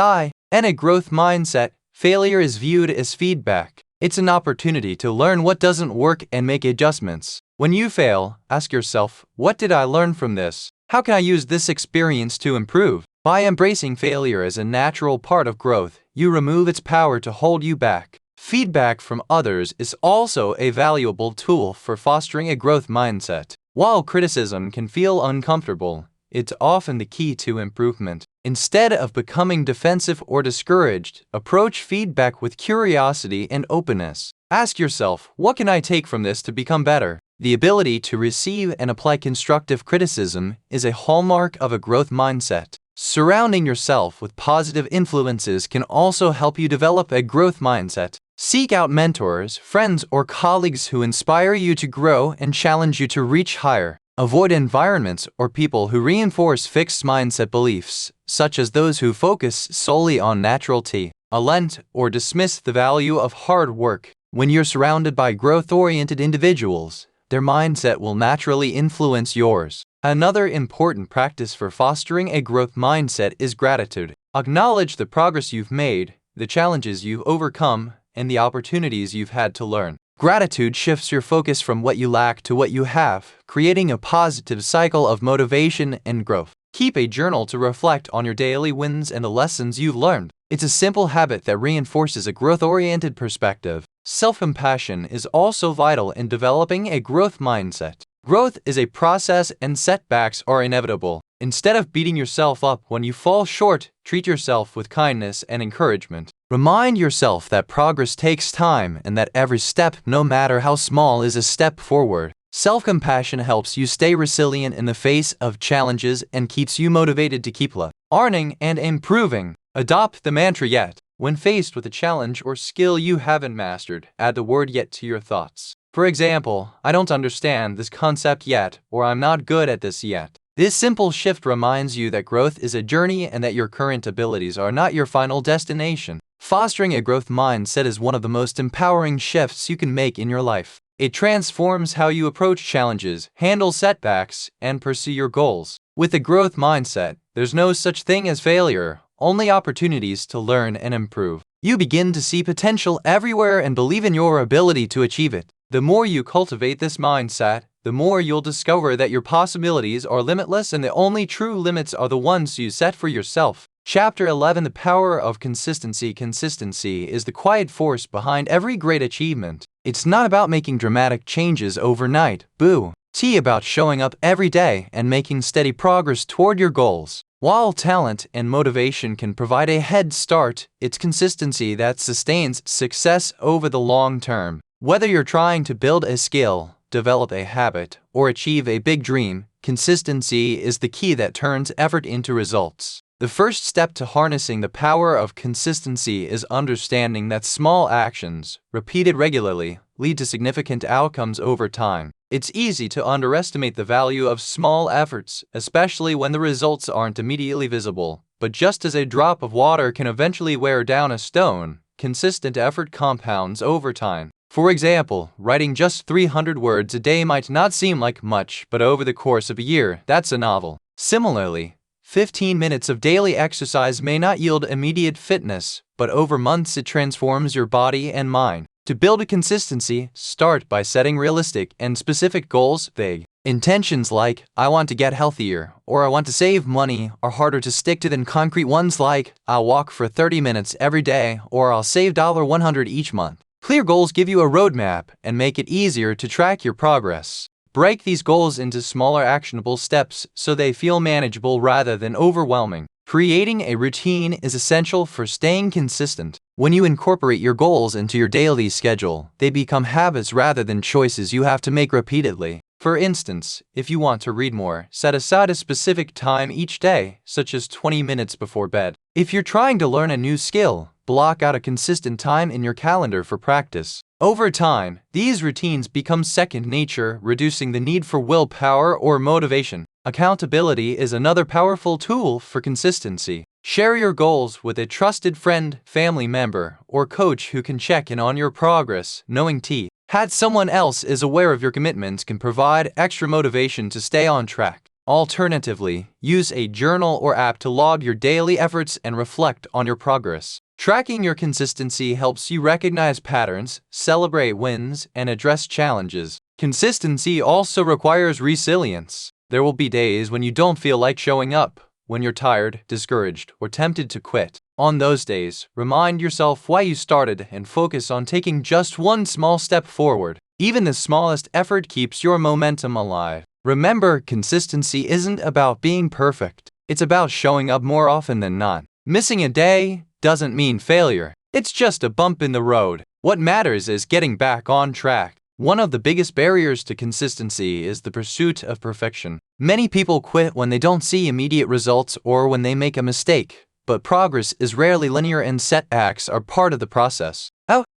in a growth mindset, failure is viewed as feedback. It's an opportunity to learn what doesn't work and make adjustments. When you fail, ask yourself, "What did I learn from this? How can I use this experience to improve?" By embracing failure as a natural part of growth, you remove its power to hold you back. Feedback from others is also a valuable tool for fostering a growth mindset. While criticism can feel uncomfortable, it's often the key to improvement. Instead of becoming defensive or discouraged, approach feedback with curiosity and openness. Ask yourself, "What can I take from this to become better?" The ability to receive and apply constructive criticism is a hallmark of a growth mindset. Surrounding yourself with positive influences can also help you develop a growth mindset. Seek out mentors, friends, or colleagues who inspire you to grow and challenge you to reach higher. Avoid environments or people who reinforce fixed mindset beliefs, such as those who focus solely on natural talent or dismiss the value of hard work. When you're surrounded by growth-oriented individuals, their mindset will naturally influence yours. Another important practice for fostering a growth mindset is gratitude. Acknowledge the progress you've made, the challenges you've overcome, and the opportunities you've had to learn. Gratitude shifts your focus from what you lack to what you have, creating a positive cycle of motivation and growth. Keep a journal to reflect on your daily wins and the lessons you've learned. It's a simple habit that reinforces a growth-oriented perspective. Self-compassion is also vital in developing a growth mindset. Growth is a process and setbacks are inevitable. Instead of beating yourself up when you fall short, treat yourself with kindness and encouragement. Remind yourself that progress takes time and that every step, no matter how small, is a step forward. Self-compassion helps you stay resilient in the face of challenges and keeps you motivated to keep learning and improving. Adopt the mantra "yet." When faced with a challenge or skill you haven't mastered, add the word "yet" to your thoughts. For example, "I don't understand this concept yet," or "I'm not good at this yet." This simple shift reminds you that growth is a journey and that your current abilities are not your final destination. Fostering a growth mindset is one of the most empowering shifts you can make in your life. It transforms how you approach challenges, handle setbacks, and pursue your goals. With a growth mindset, there's no such thing as failure, only opportunities to learn and improve. You begin to see potential everywhere and believe in your ability to achieve it. The more you cultivate this mindset, the more you'll discover that your possibilities are limitless and the only true limits are the ones you set for yourself. Chapter 11: The Power of Consistency. Consistency is the quiet force behind every great achievement. It's not about making dramatic changes overnight, it's about showing up every day and making steady progress toward your goals. While talent and motivation can provide a head start, it's consistency that sustains success over the long term. Whether you're trying to build a skill, develop a habit, or achieve a big dream, consistency is the key that turns effort into results. The first step to harnessing the power of consistency is understanding that small actions, repeated regularly, lead to significant outcomes over time. It's easy to underestimate the value of small efforts, especially when the results aren't immediately visible. But just as a drop of water can eventually wear down a stone, consistent effort compounds over time. For example, writing just 300 words a day might not seem like much, but over the course of a year, that's a novel. Similarly, 15 minutes of daily exercise may not yield immediate fitness, but over months it transforms your body and mind. To build a consistency, start by setting realistic and specific goals. Vague intentions like, I want to get healthier, or I want to save money, are harder to stick to than concrete ones like, I'll walk for 30 minutes every day, or I'll save $100 each month. Clear goals give you a roadmap and make it easier to track your progress. Break these goals into smaller actionable steps so they feel manageable rather than overwhelming. Creating a routine is essential for staying consistent. When you incorporate your goals into your daily schedule, they become habits rather than choices you have to make repeatedly. For instance, if you want to read more, set aside a specific time each day, such as 20 minutes before bed. If you're trying to learn a new skill, block out a consistent time in your calendar for practice. Over time, these routines become second nature, reducing the need for willpower or motivation. Accountability is another powerful tool for consistency. Share your goals with a trusted friend, family member, or coach who can check in on your progress. Knowing that someone else is aware of your commitments can provide extra motivation to stay on track. Alternatively, use a journal or app to log your daily efforts and reflect on your progress. Tracking your consistency helps you recognize patterns, celebrate wins, and address challenges. Consistency also requires resilience. There will be days when you don't feel like showing up, when you're tired, discouraged, or tempted to quit. On those days, remind yourself why you started and focus on taking just one small step forward. Even the smallest effort keeps your momentum alive. Remember, consistency isn't about being perfect. It's about showing up more often than not. Missing a day doesn't mean failure. It's just a bump in the road. What matters is getting back on track. One of the biggest barriers to consistency is the pursuit of perfection. Many people quit when they don't see immediate results or when they make a mistake, but progress is rarely linear and setbacks are part of the process.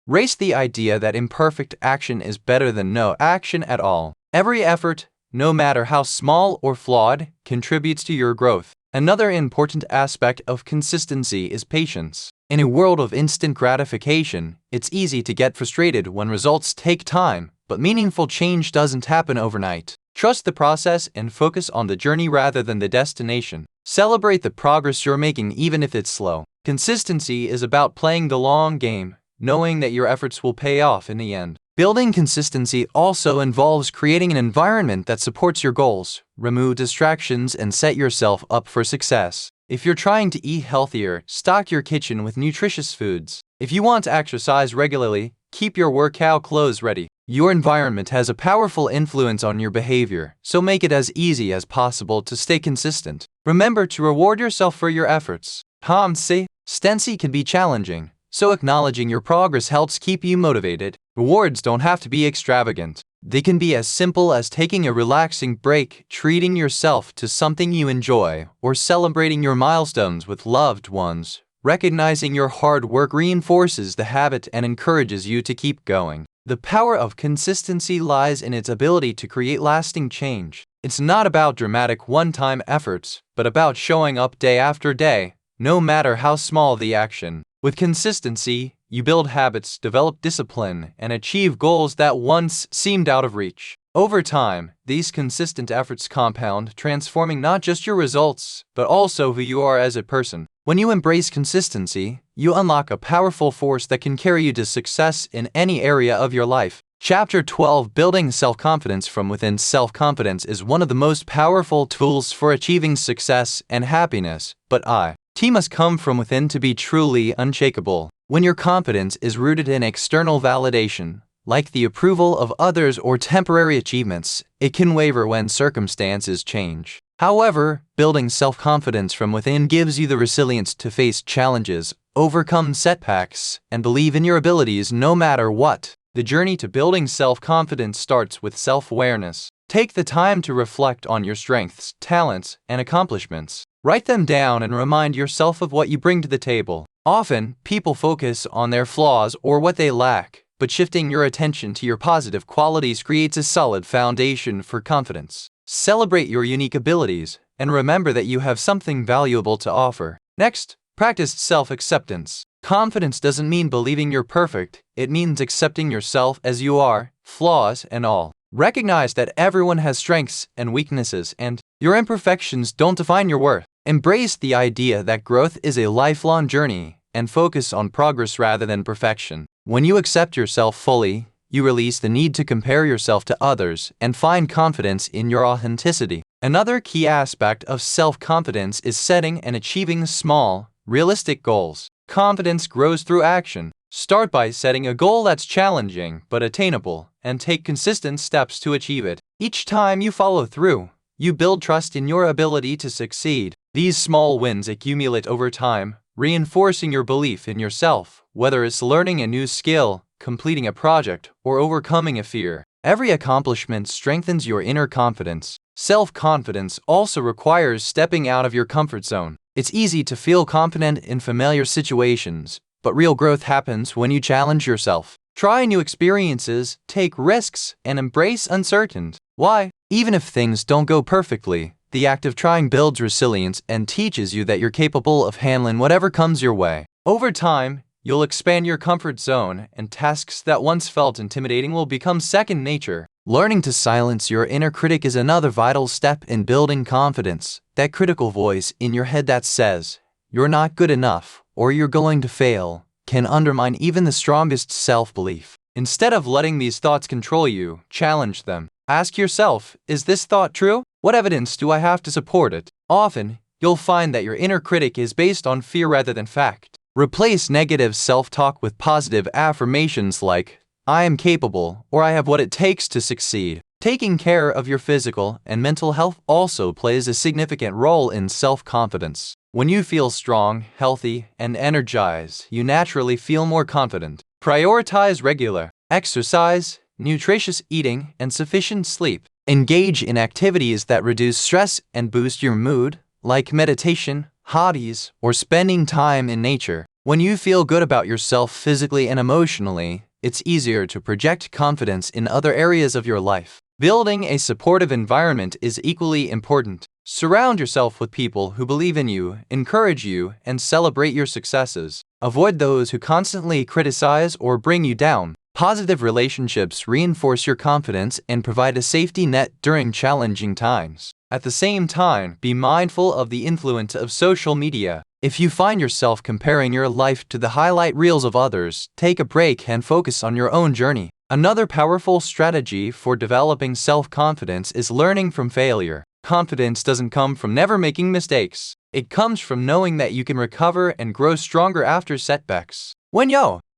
Erase the idea that imperfect action is better than no action at all. Every effort, no matter how small or flawed, contributes to your growth. Another important aspect of consistency is patience. In a world of instant gratification, it's easy to get frustrated when results take time, but meaningful change doesn't happen overnight. Trust the process and focus on the journey rather than the destination. Celebrate the progress you're making even if it's slow. Consistency is about playing the long game, knowing that your efforts will pay off in the end. Building consistency also involves creating an environment that supports your goals. Remove distractions and set yourself up for success. If you're trying to eat healthier, stock your kitchen with nutritious foods. If you want to exercise regularly, keep your workout clothes ready. Your environment has a powerful influence on your behavior, so make it as easy as possible to stay consistent. Remember to reward yourself for your efforts. Consistency can be challenging, so acknowledging your progress helps keep you motivated. Rewards don't have to be extravagant. They can be as simple as taking a relaxing break, treating yourself to something you enjoy, or celebrating your milestones with loved ones. Recognizing your hard work reinforces the habit and encourages you to keep going. The power of consistency lies in its ability to create lasting change. It's not about dramatic one-time efforts, but about showing up day after day, no matter how small the action. With consistency, you build habits, develop discipline, and achieve goals that once seemed out of reach. Over time, these consistent efforts compound, transforming not just your results, but also who you are as a person. When you embrace consistency, you unlock a powerful force that can carry you to success in any area of your life. Chapter 12: Building Self-Confidence from Within. Self-confidence is one of the most powerful tools for achieving success and happiness, but it must come from within to be truly unshakable. When your confidence is rooted in external validation, like the approval of others or temporary achievements, it can waver when circumstances change. However, building self-confidence from within gives you the resilience to face challenges, overcome setbacks, and believe in your abilities no matter what. The journey to building self-confidence starts with self-awareness. Take the time to reflect on your strengths, talents, and accomplishments. Write them down and remind yourself of what you bring to the table. Often, people focus on their flaws or what they lack, but shifting your attention to your positive qualities creates a solid foundation for confidence. Celebrate your unique abilities, and remember that you have something valuable to offer. Next, practice self-acceptance. Confidence doesn't mean believing you're perfect, it means accepting yourself as you are, flaws and all. Recognize that everyone has strengths and weaknesses, and your imperfections don't define your worth. Embrace the idea that growth is a lifelong journey, and focus on progress rather than perfection. When you accept yourself fully, you release the need to compare yourself to others and find confidence in your authenticity. Another key aspect of self-confidence is setting and achieving small, realistic goals. Confidence grows through action. Start by setting a goal that's challenging but attainable, and take consistent steps to achieve it. Each time you follow through, you build trust in your ability to succeed. These small wins accumulate over time, reinforcing your belief in yourself, whether it's learning a new skill, completing a project, or overcoming a fear. Every accomplishment strengthens your inner confidence. Self-confidence also requires stepping out of your comfort zone. It's easy to feel confident in familiar situations, but real growth happens when you challenge yourself. Try new experiences, take risks, and embrace uncertainty. Why? Even if things don't go perfectly, the act of trying builds resilience and teaches you that you're capable of handling whatever comes your way. Over time, you'll expand your comfort zone, and tasks that once felt intimidating will become second nature. Learning to silence your inner critic is another vital step in building confidence. That critical voice in your head that says, "You're not good enough," or "You're going to fail," can undermine even the strongest self-belief. Instead of letting these thoughts control you, challenge them. Ask yourself, is this thought true? What evidence do I have to support it? Often, you'll find that your inner critic is based on fear rather than fact. Replace negative self-talk with positive affirmations like, "I am capable," or "I have what it takes to succeed." Taking care of your physical and mental health also plays a significant role in self-confidence. When you feel strong, healthy, and energized, you naturally feel more confident. Prioritize regular exercise, nutritious eating, and sufficient sleep. Engage in activities that reduce stress and boost your mood, like meditation, hobbies, or spending time in nature. When you feel good about yourself physically and emotionally, it's easier to project confidence in other areas of your life. Building a supportive environment is equally important. Surround yourself with people who believe in you, encourage you, and celebrate your successes. Avoid those who constantly criticize or bring you down. Positive relationships reinforce your confidence and provide a safety net during challenging times. At the same time, be mindful of the influence of social media. If you find yourself comparing your life to the highlight reels of others, take a break and focus on your own journey. Another powerful strategy for developing self-confidence is learning from failure. Confidence doesn't come from never making mistakes. It comes from knowing that you can recover and grow stronger after setbacks. When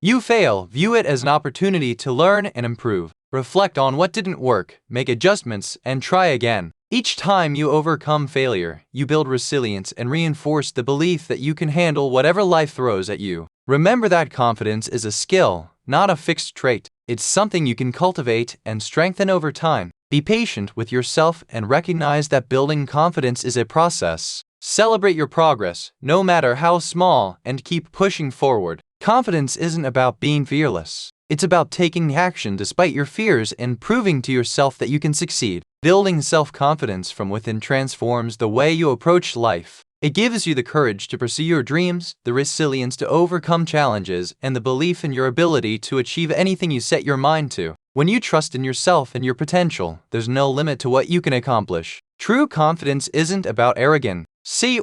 you fail, view it as an opportunity to learn and improve. Reflect on what didn't work, make adjustments, and try again. Each time you overcome failure, you build resilience and reinforce the belief that you can handle whatever life throws at you. Remember that confidence is a skill, not a fixed trait. It's something you can cultivate and strengthen over time. Be patient with yourself and recognize that building confidence is a process. Celebrate your progress, no matter how small, and keep pushing forward. Confidence isn't about being fearless. It's about taking action despite your fears and proving to yourself that you can succeed. Building self-confidence from within transforms the way you approach life. It gives you the courage to pursue your dreams, the resilience to overcome challenges, and the belief in your ability to achieve anything you set your mind to. When you trust in yourself and your potential, there's no limit to what you can accomplish. True confidence isn't about arrogance,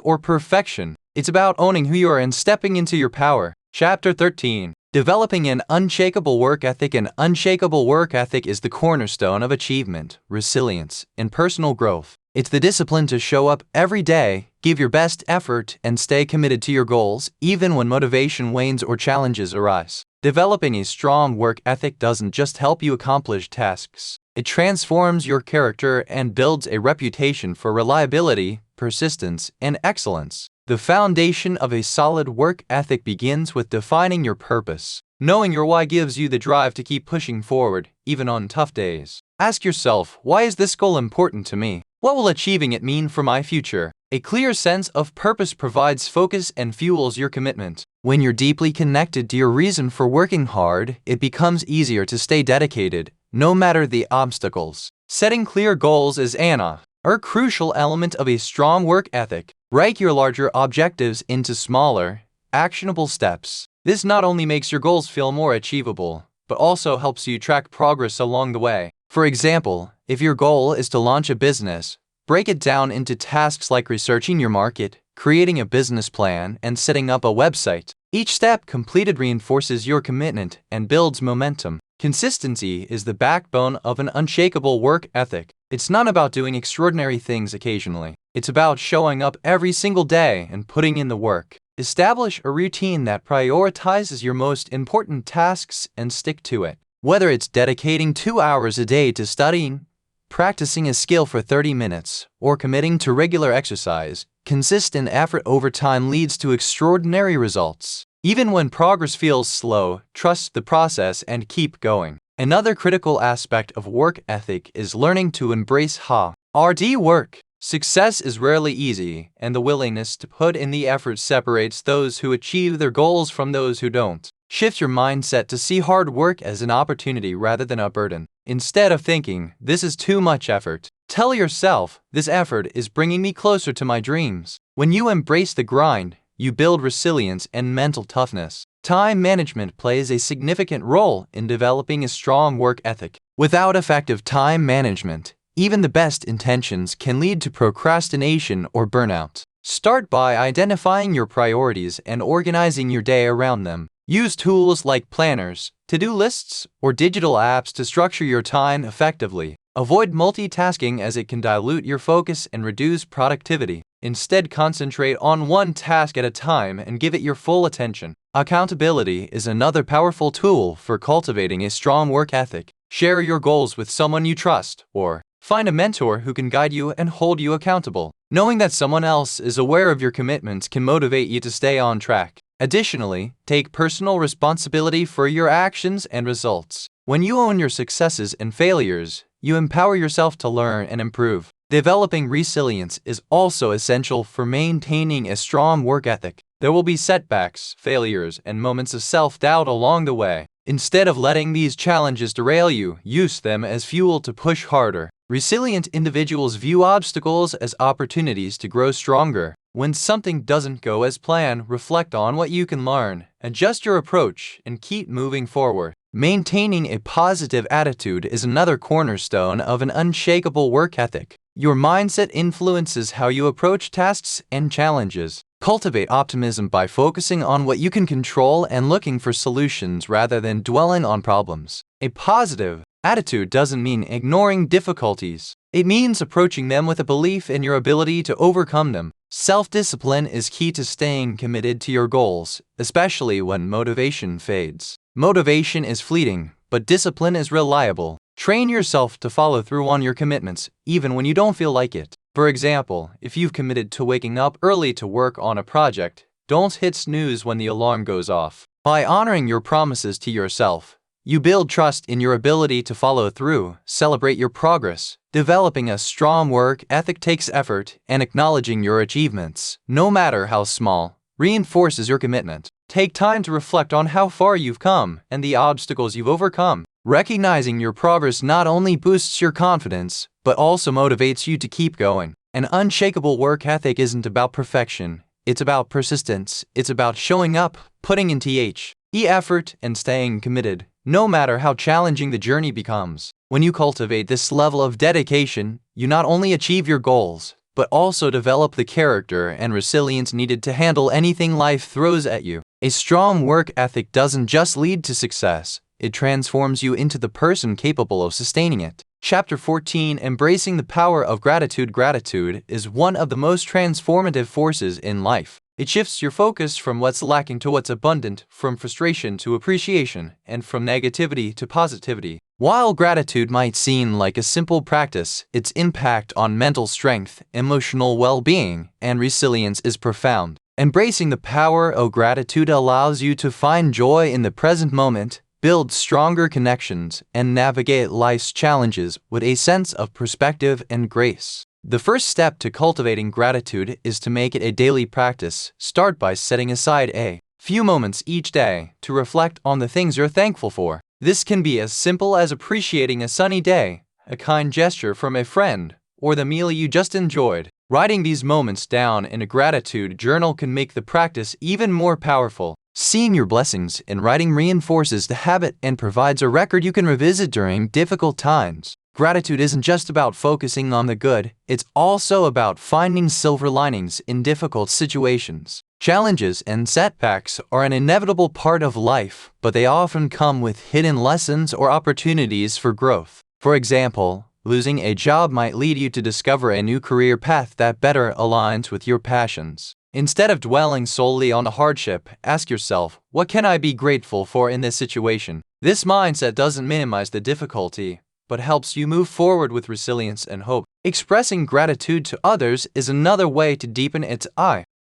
or perfection. It's about owning who you are and stepping into your power. Chapter 13. Developing an unshakable work ethic. An unshakable work ethic is the cornerstone of achievement, resilience, and personal growth. It's the discipline to show up every day, give your best effort, and stay committed to your goals, even when motivation wanes or challenges arise. Developing a strong work ethic doesn't just help you accomplish tasks. It transforms your character and builds a reputation for reliability, persistence, and excellence. The foundation of a solid work ethic begins with defining your purpose. Knowing your why gives you the drive to keep pushing forward, even on tough days. Ask yourself, why is this goal important to me? What will achieving it mean for my future? A clear sense of purpose provides focus and fuels your commitment. When you're deeply connected to your reason for working hard, it becomes easier to stay dedicated, no matter the obstacles. Setting clear goals is a crucial element of a strong work ethic. Break your larger objectives into smaller, actionable steps. This not only makes your goals feel more achievable, but also helps you track progress along the way. For example, if your goal is to launch a business, break it down into tasks like researching your market, creating a business plan, and setting up a website. Each step completed reinforces your commitment and builds momentum. Consistency is the backbone of an unshakable work ethic. It's not about doing extraordinary things occasionally. It's about showing up every single day and putting in the work. Establish a routine that prioritizes your most important tasks and stick to it. Whether it's dedicating 2 hours a day to studying, practicing a skill for 30 minutes, or committing to regular exercise, consistent effort over time leads to extraordinary results. Even when progress feels slow, trust the process and keep going. Another critical aspect of work ethic is learning to embrace hard work. Success is rarely easy, and the willingness to put in the effort separates those who achieve their goals from those who don't. Shift your mindset to see hard work as an opportunity rather than a burden. Instead of thinking, "This is too much effort," tell yourself, "This effort is bringing me closer to my dreams." When you embrace the grind, you build resilience and mental toughness. Time management plays a significant role in developing a strong work ethic. Without effective time management, even the best intentions can lead to procrastination or burnout. Start by identifying your priorities and organizing your day around them. Use tools like planners, to-do lists, or digital apps to structure your time effectively. Avoid multitasking as it can dilute your focus and reduce productivity. Instead, concentrate on one task at a time and give it your full attention. Accountability is another powerful tool for cultivating a strong work ethic. Share your goals with someone you trust, or find a mentor who can guide you and hold you accountable. Knowing that someone else is aware of your commitments can motivate you to stay on track. Additionally, take personal responsibility for your actions and results. When you own your successes and failures, you empower yourself to learn and improve. Developing resilience is also essential for maintaining a strong work ethic. There will be setbacks, failures, and moments of self-doubt along the way. Instead of letting these challenges derail you, use them as fuel to push harder. Resilient individuals view obstacles as opportunities to grow stronger. When something doesn't go as planned, reflect on what you can learn, adjust your approach, and keep moving forward. Maintaining a positive attitude is another cornerstone of an unshakable work ethic. Your mindset influences how you approach tasks and challenges. Cultivate optimism by focusing on what you can control and looking for solutions rather than dwelling on problems. A positive attitude doesn't mean ignoring difficulties. It means approaching them with a belief in your ability to overcome them. Self-discipline is key to staying committed to your goals, especially when motivation fades. Motivation is fleeting, but discipline is reliable. Train yourself to follow through on your commitments, even when you don't feel like it. For example, if you've committed to waking up early to work on a project, don't hit snooze when the alarm goes off. By honoring your promises to yourself, you build trust in your ability to follow through, celebrate your progress. Developing a strong work ethic takes effort, and acknowledging your achievements, no matter how small, reinforces your commitment. Take time to reflect on how far you've come and the obstacles you've overcome. Recognizing your progress not only boosts your confidence, but also motivates you to keep going. An unshakable work ethic isn't about perfection. It's about persistence. It's about showing up, putting in effort, and staying committed, no matter how challenging the journey becomes. When you cultivate this level of dedication, you not only achieve your goals, but also develop the character and resilience needed to handle anything life throws at you. A strong work ethic doesn't just lead to success, it transforms you into the person capable of sustaining it. Chapter 14, Embracing the Power of Gratitude. Gratitude is one of the most transformative forces in life. It shifts your focus from what's lacking to what's abundant, from frustration to appreciation, and from negativity to positivity. While gratitude might seem like a simple practice, its impact on mental strength, emotional well-being, and resilience is profound. Embracing the power of gratitude allows you to find joy in the present moment, build stronger connections, and navigate life's challenges with a sense of perspective and grace. The first step to cultivating gratitude is to make it a daily practice. Start by setting aside a few moments each day to reflect on the things you're thankful for. This can be as simple as appreciating a sunny day, a kind gesture from a friend, or the meal you just enjoyed. Writing these moments down in a gratitude journal can make the practice even more powerful. Seeing your blessings in writing reinforces the habit and provides a record you can revisit during difficult times. Gratitude isn't just about focusing on the good, it's also about finding silver linings in difficult situations. Challenges and setbacks are an inevitable part of life, but they often come with hidden lessons or opportunities for growth. For example, losing a job might lead you to discover a new career path that better aligns with your passions. Instead of dwelling solely on the hardship, ask yourself, what can I be grateful for in this situation? This mindset doesn't minimize the difficulty, but helps you move forward with resilience and hope. Expressing gratitude to others is another way to deepen its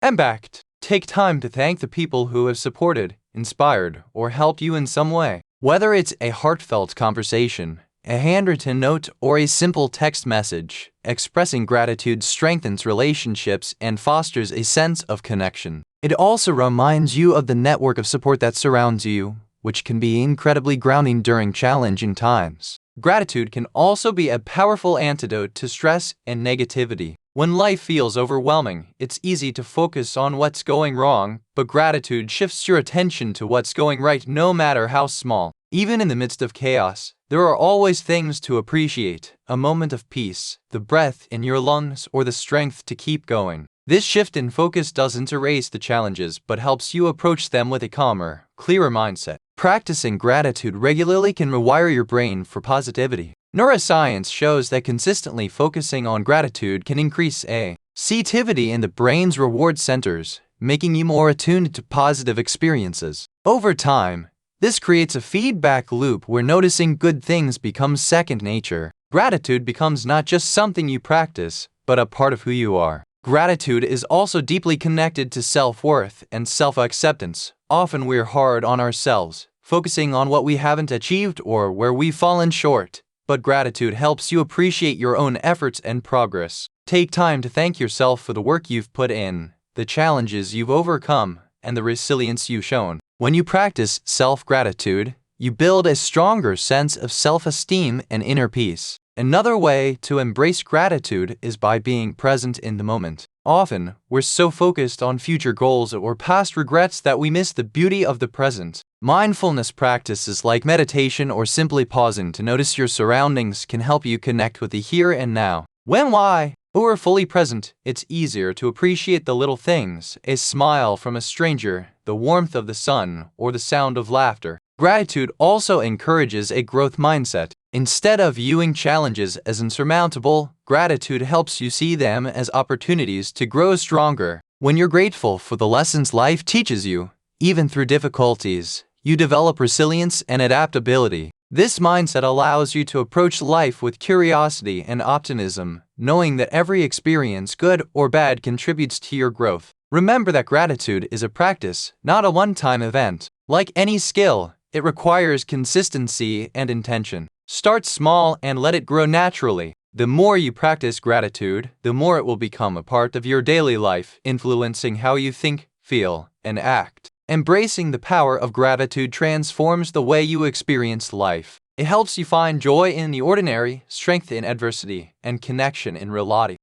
impact. Take time to thank the people who have supported, inspired, or helped you in some way. Whether it's a heartfelt conversation, a handwritten note, or a simple text message, expressing gratitude strengthens relationships and fosters a sense of connection. It also reminds you of the network of support that surrounds you, which can be incredibly grounding during challenging times. Gratitude can also be a powerful antidote to stress and negativity. When life feels overwhelming, it's easy to focus on what's going wrong, but gratitude shifts your attention to what's going right, no matter how small. Even in the midst of chaos, there are always things to appreciate: a moment of peace, the breath in your lungs, or the strength to keep going. This shift in focus doesn't erase the challenges, but helps you approach them with a calmer, clearer mindset. Practicing gratitude regularly can rewire your brain for positivity. Neuroscience shows that consistently focusing on gratitude can increase activity in the brain's reward centers, making you more attuned to positive experiences. Over time, this creates a feedback loop where noticing good things becomes second nature. Gratitude becomes not just something you practice, but a part of who you are. Gratitude is also deeply connected to self-worth and self-acceptance. Often we're hard on ourselves, focusing on what we haven't achieved or where we've fallen short. But gratitude helps you appreciate your own efforts and progress. Take time to thank yourself for the work you've put in, the challenges you've overcome, and the resilience you've shown. When you practice self-gratitude, you build a stronger sense of self-esteem and inner peace. Another way to embrace gratitude is by being present in the moment. Often, we're so focused on future goals or past regrets that we miss the beauty of the present. Mindfulness practices like meditation or simply pausing to notice your surroundings can help you connect with the here and now. When we're fully present, it's easier to appreciate the little things: a smile from a stranger, the warmth of the sun, or the sound of laughter. Gratitude also encourages a growth mindset. Instead of viewing challenges as insurmountable, gratitude helps you see them as opportunities to grow stronger. When you're grateful for the lessons life teaches you, even through difficulties, you develop resilience and adaptability. This mindset allows you to approach life with curiosity and optimism, knowing that every experience, good or bad, contributes to your growth. Remember that gratitude is a practice, not a one-time event. Like any skill, it requires consistency and intention. Start small and let it grow naturally. The more you practice gratitude, the more it will become a part of your daily life, influencing how you think, feel, and act. Embracing the power of gratitude transforms the way you experience life. It helps you find joy in the ordinary, strength in adversity, and connection in reality.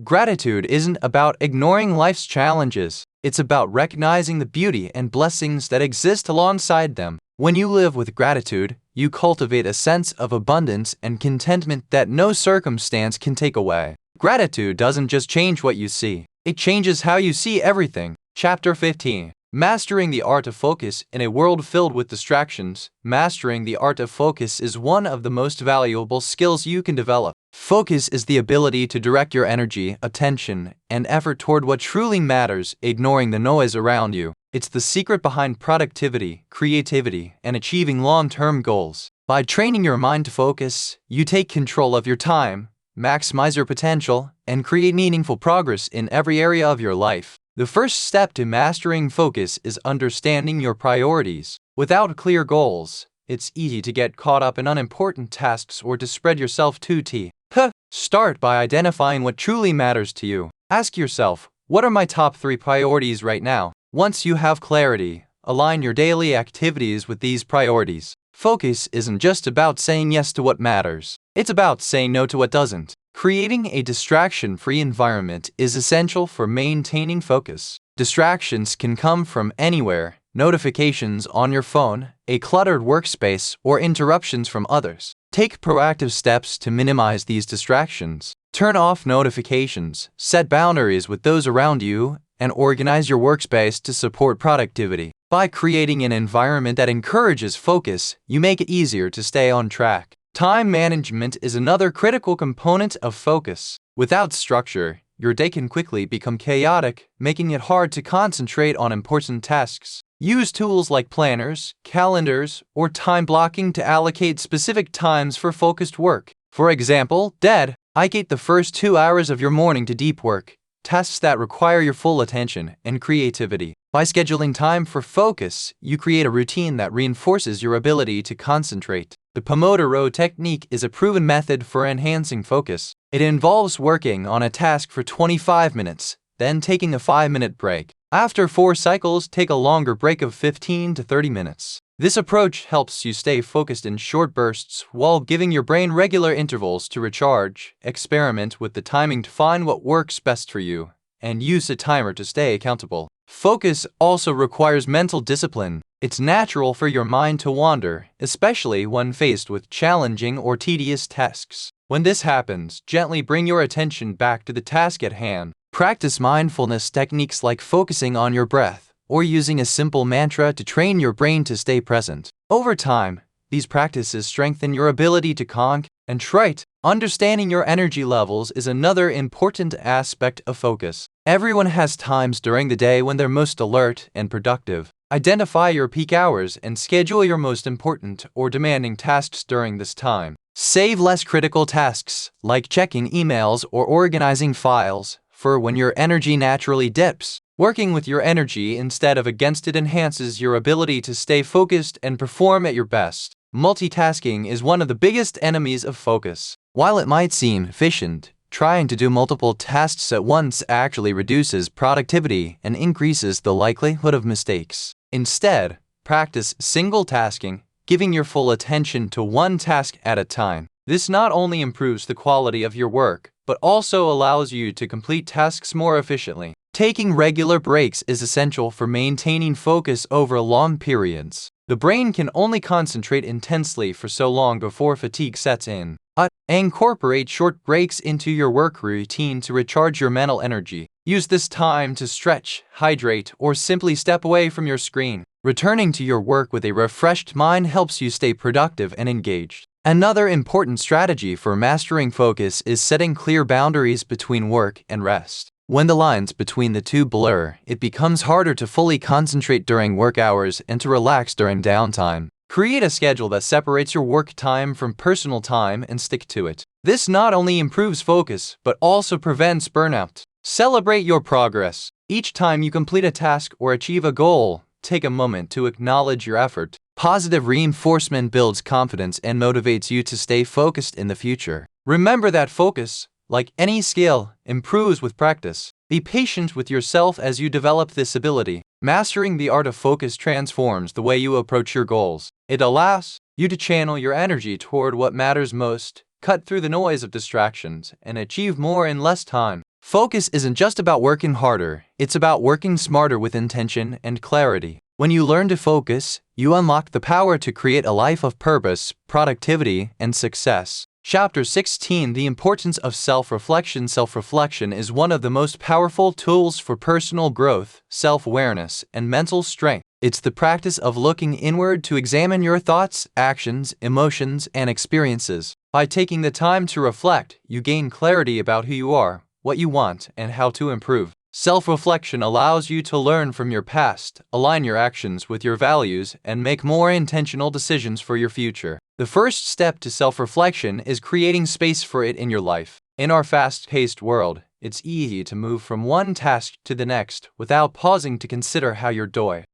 Gratitude isn't about ignoring life's challenges. It's about recognizing the beauty and blessings that exist alongside them. When you live with gratitude, you cultivate a sense of abundance and contentment that no circumstance can take away. Gratitude doesn't just change what you see, it changes how you see everything. Chapter 15. Mastering the art of focus in a world filled with distractions. Mastering the art of focus is one of the most valuable skills you can develop. Focus is the ability to direct your energy, attention, and effort toward what truly matters, ignoring the noise around you. It's the secret behind productivity, creativity, and achieving long-term goals. By training your mind to focus, you take control of your time, maximize your potential, and create meaningful progress in every area of your life. The first step to mastering focus is understanding your priorities. Without clear goals, it's easy to get caught up in unimportant tasks or to spread yourself too thin. Start by identifying what truly matters to you. Ask yourself, what are my top 3 priorities right now? Once you have clarity, align your daily activities with these priorities. Focus isn't just about saying yes to what matters. It's about saying no to what doesn't. Creating a distraction-free environment is essential for maintaining focus. Distractions can come from anywhere, notifications on your phone, a cluttered workspace, or interruptions from others. Take proactive steps to minimize these distractions. Turn off notifications, set boundaries with those around you, and organize your workspace to support productivity. By creating an environment that encourages focus, you make it easier to stay on track. Time management is another critical component of focus. Without structure, your day can quickly become chaotic, making it hard to concentrate on important tasks. Use tools like planners, calendars, or time blocking to allocate specific times for focused work. For example, dedicate the first 2 hours of your morning to deep work, tasks that require your full attention and creativity. By scheduling time for focus, you create a routine that reinforces your ability to concentrate. The Pomodoro technique is a proven method for enhancing focus. It involves working on a task for 25 minutes, then taking a 5-minute break. After 4 cycles, take a longer break of 15 to 30 minutes. This approach helps you stay focused in short bursts while giving your brain regular intervals to recharge. Experiment with the timing to find what works best for you, and use a timer to stay accountable. Focus also requires mental discipline. It's natural for your mind to wander, especially when faced with challenging or tedious tasks. When this happens, gently bring your attention back to the task at hand. Practice mindfulness techniques like focusing on your breath or using a simple mantra to train your brain to stay present. Over time, these practices strengthen your ability to concentrate. Understanding your energy levels is another important aspect of focus. Everyone has times during the day when they're most alert and productive. Identify your peak hours and schedule your most important or demanding tasks during this time. Save less critical tasks, like checking emails or organizing files, for when your energy naturally dips. Working with your energy instead of against it enhances your ability to stay focused and perform at your best. Multitasking is one of the biggest enemies of focus. While it might seem efficient, trying to do multiple tasks at once actually reduces productivity and increases the likelihood of mistakes. Instead, practice single tasking, giving your full attention to one task at a time. This not only improves the quality of your work, but also allows you to complete tasks more efficiently. Taking regular breaks is essential for maintaining focus over long periods. The brain can only concentrate intensely for so long before fatigue sets in. Incorporate short breaks into your work routine to recharge your mental energy. Use this time to stretch, hydrate, or simply step away from your screen. Returning to your work with a refreshed mind helps you stay productive and engaged. Another important strategy for mastering focus is setting clear boundaries between work and rest. When the lines between the two blur, it becomes harder to fully concentrate during work hours and to relax during downtime. Create a schedule that separates your work time from personal time and stick to it. This not only improves focus, but also prevents burnout. Celebrate your progress. Each time you complete a task or achieve a goal, take a moment to acknowledge your effort. Positive reinforcement builds confidence and motivates you to stay focused in the future. Remember that focus, like any skill, improves with practice. Be patient with yourself as you develop this ability. Mastering the art of focus transforms the way you approach your goals. It allows you to channel your energy toward what matters most, cut through the noise of distractions, and achieve more in less time. Focus isn't just about working harder, it's about working smarter with intention and clarity. When you learn to focus, you unlock the power to create a life of purpose, productivity, and success. Chapter 16: The Importance of Self-Reflection. Self-reflection is one of the most powerful tools for personal growth, self-awareness, and mental strength. It's the practice of looking inward to examine your thoughts, actions, emotions, and experiences. By taking the time to reflect, you gain clarity about who you are, what you want, and how to improve. Self-reflection allows you to learn from your past, align your actions with your values, and make more intentional decisions for your future. The first step to self-reflection is creating space for it in your life. In our fast-paced world, it's easy to move from one task to the next without pausing to consider how you're doing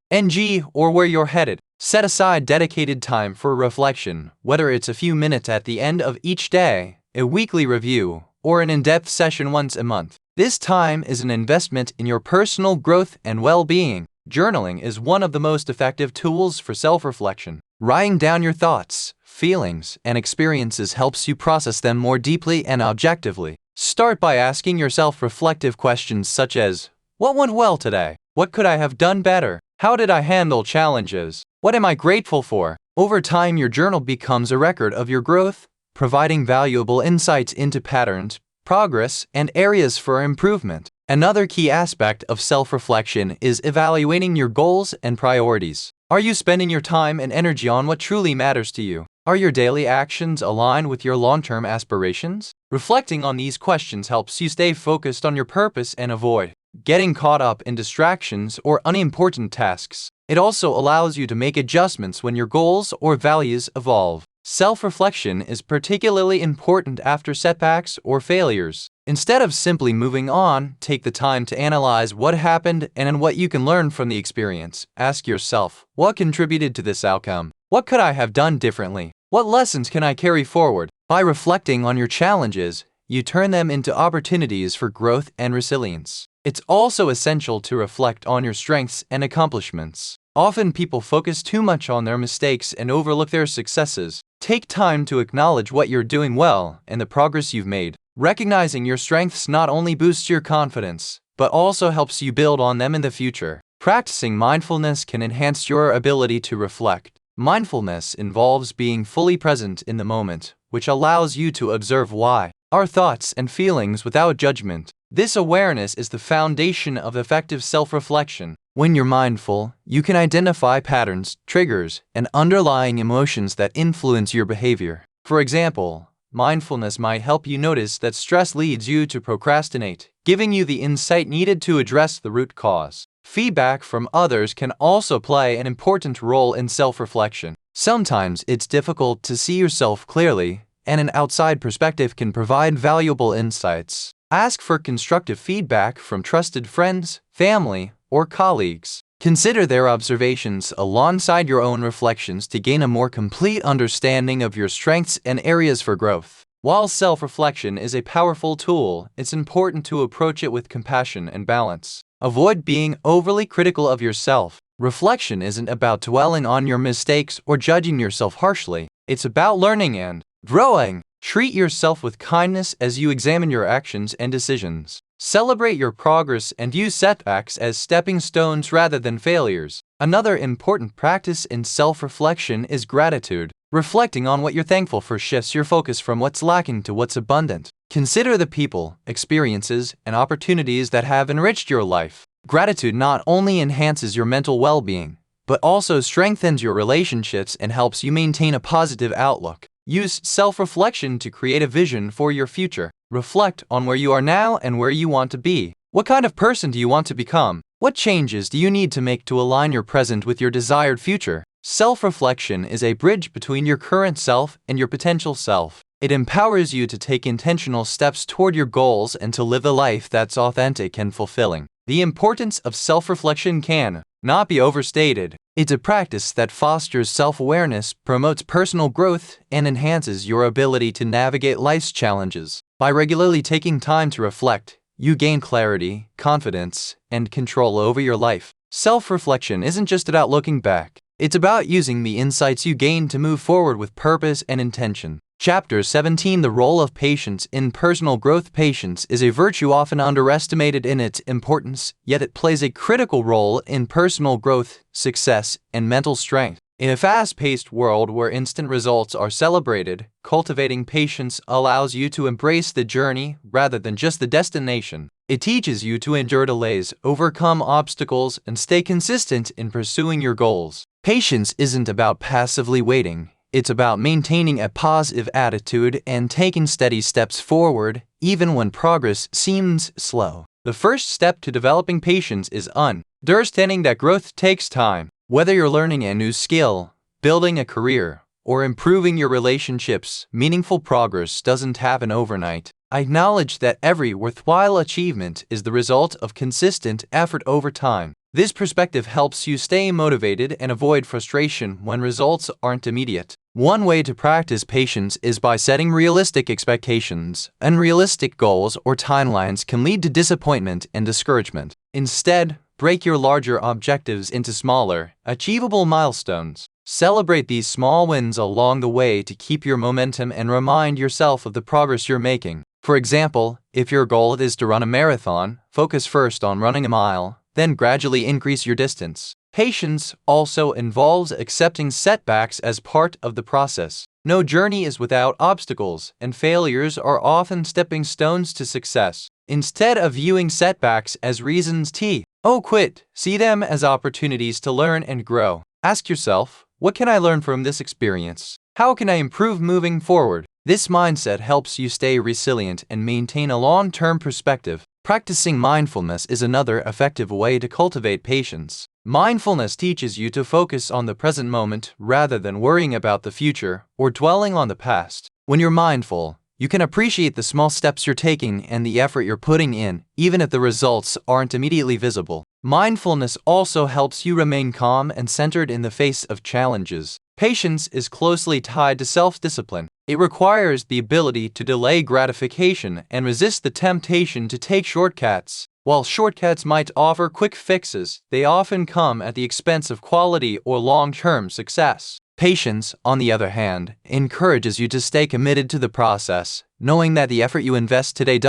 or where you're headed. Set aside dedicated time for reflection, whether it's a few minutes at the end of each day, a weekly review, or an in-depth session once a month. This time is an investment in your personal growth and well-being. Journaling is one of the most effective tools for self-reflection. Writing down your thoughts, feelings, and experiences helps you process them more deeply and objectively. Start by asking yourself reflective questions such as, what went well today? What could I have done better? How did I handle challenges? What am I grateful for? Over time, your journal becomes a record of your growth, providing valuable insights into patterns, progress, and areas for improvement. Another key aspect of self-reflection is evaluating your goals and priorities. Are you spending your time and energy on what truly matters to you? Are your daily actions aligned with your long-term aspirations? Reflecting on these questions helps you stay focused on your purpose and avoid getting caught up in distractions or unimportant tasks. It also allows you to make adjustments when your goals or values evolve. Self-reflection is particularly important after setbacks or failures. Instead of simply moving on, take the time to analyze what happened and what you can learn from the experience. Ask yourself, what contributed to this outcome? What could I have done differently? What lessons can I carry forward? By reflecting on your challenges, you turn them into opportunities for growth and resilience. It's also essential to reflect on your strengths and accomplishments. Often people focus too much on their mistakes and overlook their successes. Take time to acknowledge what you're doing well and the progress you've made. Recognizing your strengths not only boosts your confidence, but also helps you build on them in the future. Practicing mindfulness can enhance your ability to reflect. Mindfulness involves being fully present in the moment, which allows you to observe our thoughts and feelings without judgment. This awareness is the foundation of effective self-reflection. When you're mindful, you can identify patterns, triggers, and underlying emotions that influence your behavior. For example, mindfulness might help you notice that stress leads you to procrastinate, giving you the insight needed to address the root cause. Feedback from others can also play an important role in self-reflection. Sometimes it's difficult to see yourself clearly, and an outside perspective can provide valuable insights. Ask for constructive feedback from trusted friends, family, or colleagues. Consider their observations alongside your own reflections to gain a more complete understanding of your strengths and areas for growth. While self-reflection is a powerful tool, it's important to approach it with compassion and balance. Avoid being overly critical of yourself. Reflection isn't about dwelling on your mistakes or judging yourself harshly. It's about learning and growing. Treat yourself with kindness as you examine your actions and decisions. Celebrate your progress and use setbacks as stepping stones rather than failures. Another important practice in self-reflection is gratitude. Reflecting on what you're thankful for shifts your focus from what's lacking to what's abundant. Consider the people, experiences, and opportunities that have enriched your life. Gratitude not only enhances your mental well-being, but also strengthens your relationships and helps you maintain a positive outlook. Use self-reflection to create a vision for your future. Reflect on where you are now and where you want to be. What kind of person do you want to become? What changes do you need to make to align your present with your desired future? Self-reflection is a bridge between your current self and your potential self. It empowers you to take intentional steps toward your goals and to live a life that's authentic and fulfilling. The importance of self-reflection can not be overstated. It's a practice that fosters self-awareness, promotes personal growth, and enhances your ability to navigate life's challenges. By regularly taking time to reflect, you gain clarity, confidence, and control over your life. Self-reflection isn't just about looking back. It's about using the insights you gain to move forward with purpose and intention. Chapter 17: The Role of Patience in Personal Growth. Patience is a virtue often underestimated in its importance, yet it plays a critical role in personal growth, success, and mental strength. In a fast-paced world where instant results are celebrated, cultivating patience allows you to embrace the journey rather than just the destination. It teaches you to endure delays, overcome obstacles, and stay consistent in pursuing your goals. Patience isn't about passively waiting. It's about maintaining a positive attitude and taking steady steps forward, even when progress seems slow. The first step to developing patience is understanding that growth takes time. Whether you're learning a new skill, building a career, or improving your relationships, meaningful progress doesn't happen overnight. Acknowledge that every worthwhile achievement is the result of consistent effort over time. This perspective helps you stay motivated and avoid frustration when results aren't immediate. One way to practice patience is by setting realistic expectations. Unrealistic goals or timelines can lead to disappointment and discouragement. Instead, break your larger objectives into smaller, achievable milestones. Celebrate these small wins along the way to keep your momentum and remind yourself of the progress you're making. For example, if your goal is to run a marathon, focus first on running a mile, then gradually increase your distance. Patience also involves accepting setbacks as part of the process. No journey is without obstacles, and failures are often stepping stones to success. Instead of viewing setbacks as reasons to quit, see them as opportunities to learn and grow. Ask yourself, what can I learn from this experience? How can I improve moving forward? This mindset helps you stay resilient and maintain a long-term perspective. Practicing mindfulness is another effective way to cultivate patience. Mindfulness teaches you to focus on the present moment rather than worrying about the future or dwelling on the past. When you're mindful, you can appreciate the small steps you're taking and the effort you're putting in, even if the results aren't immediately visible. Mindfulness also helps you remain calm and centered in the face of challenges. Patience is closely tied to self-discipline. It requires the ability to delay gratification and resist the temptation to take shortcuts. While shortcuts might offer quick fixes, they often come at the expense of quality or long-term success. Patience, on the other hand, encourages you to stay committed to the process, knowing that the effort you invest today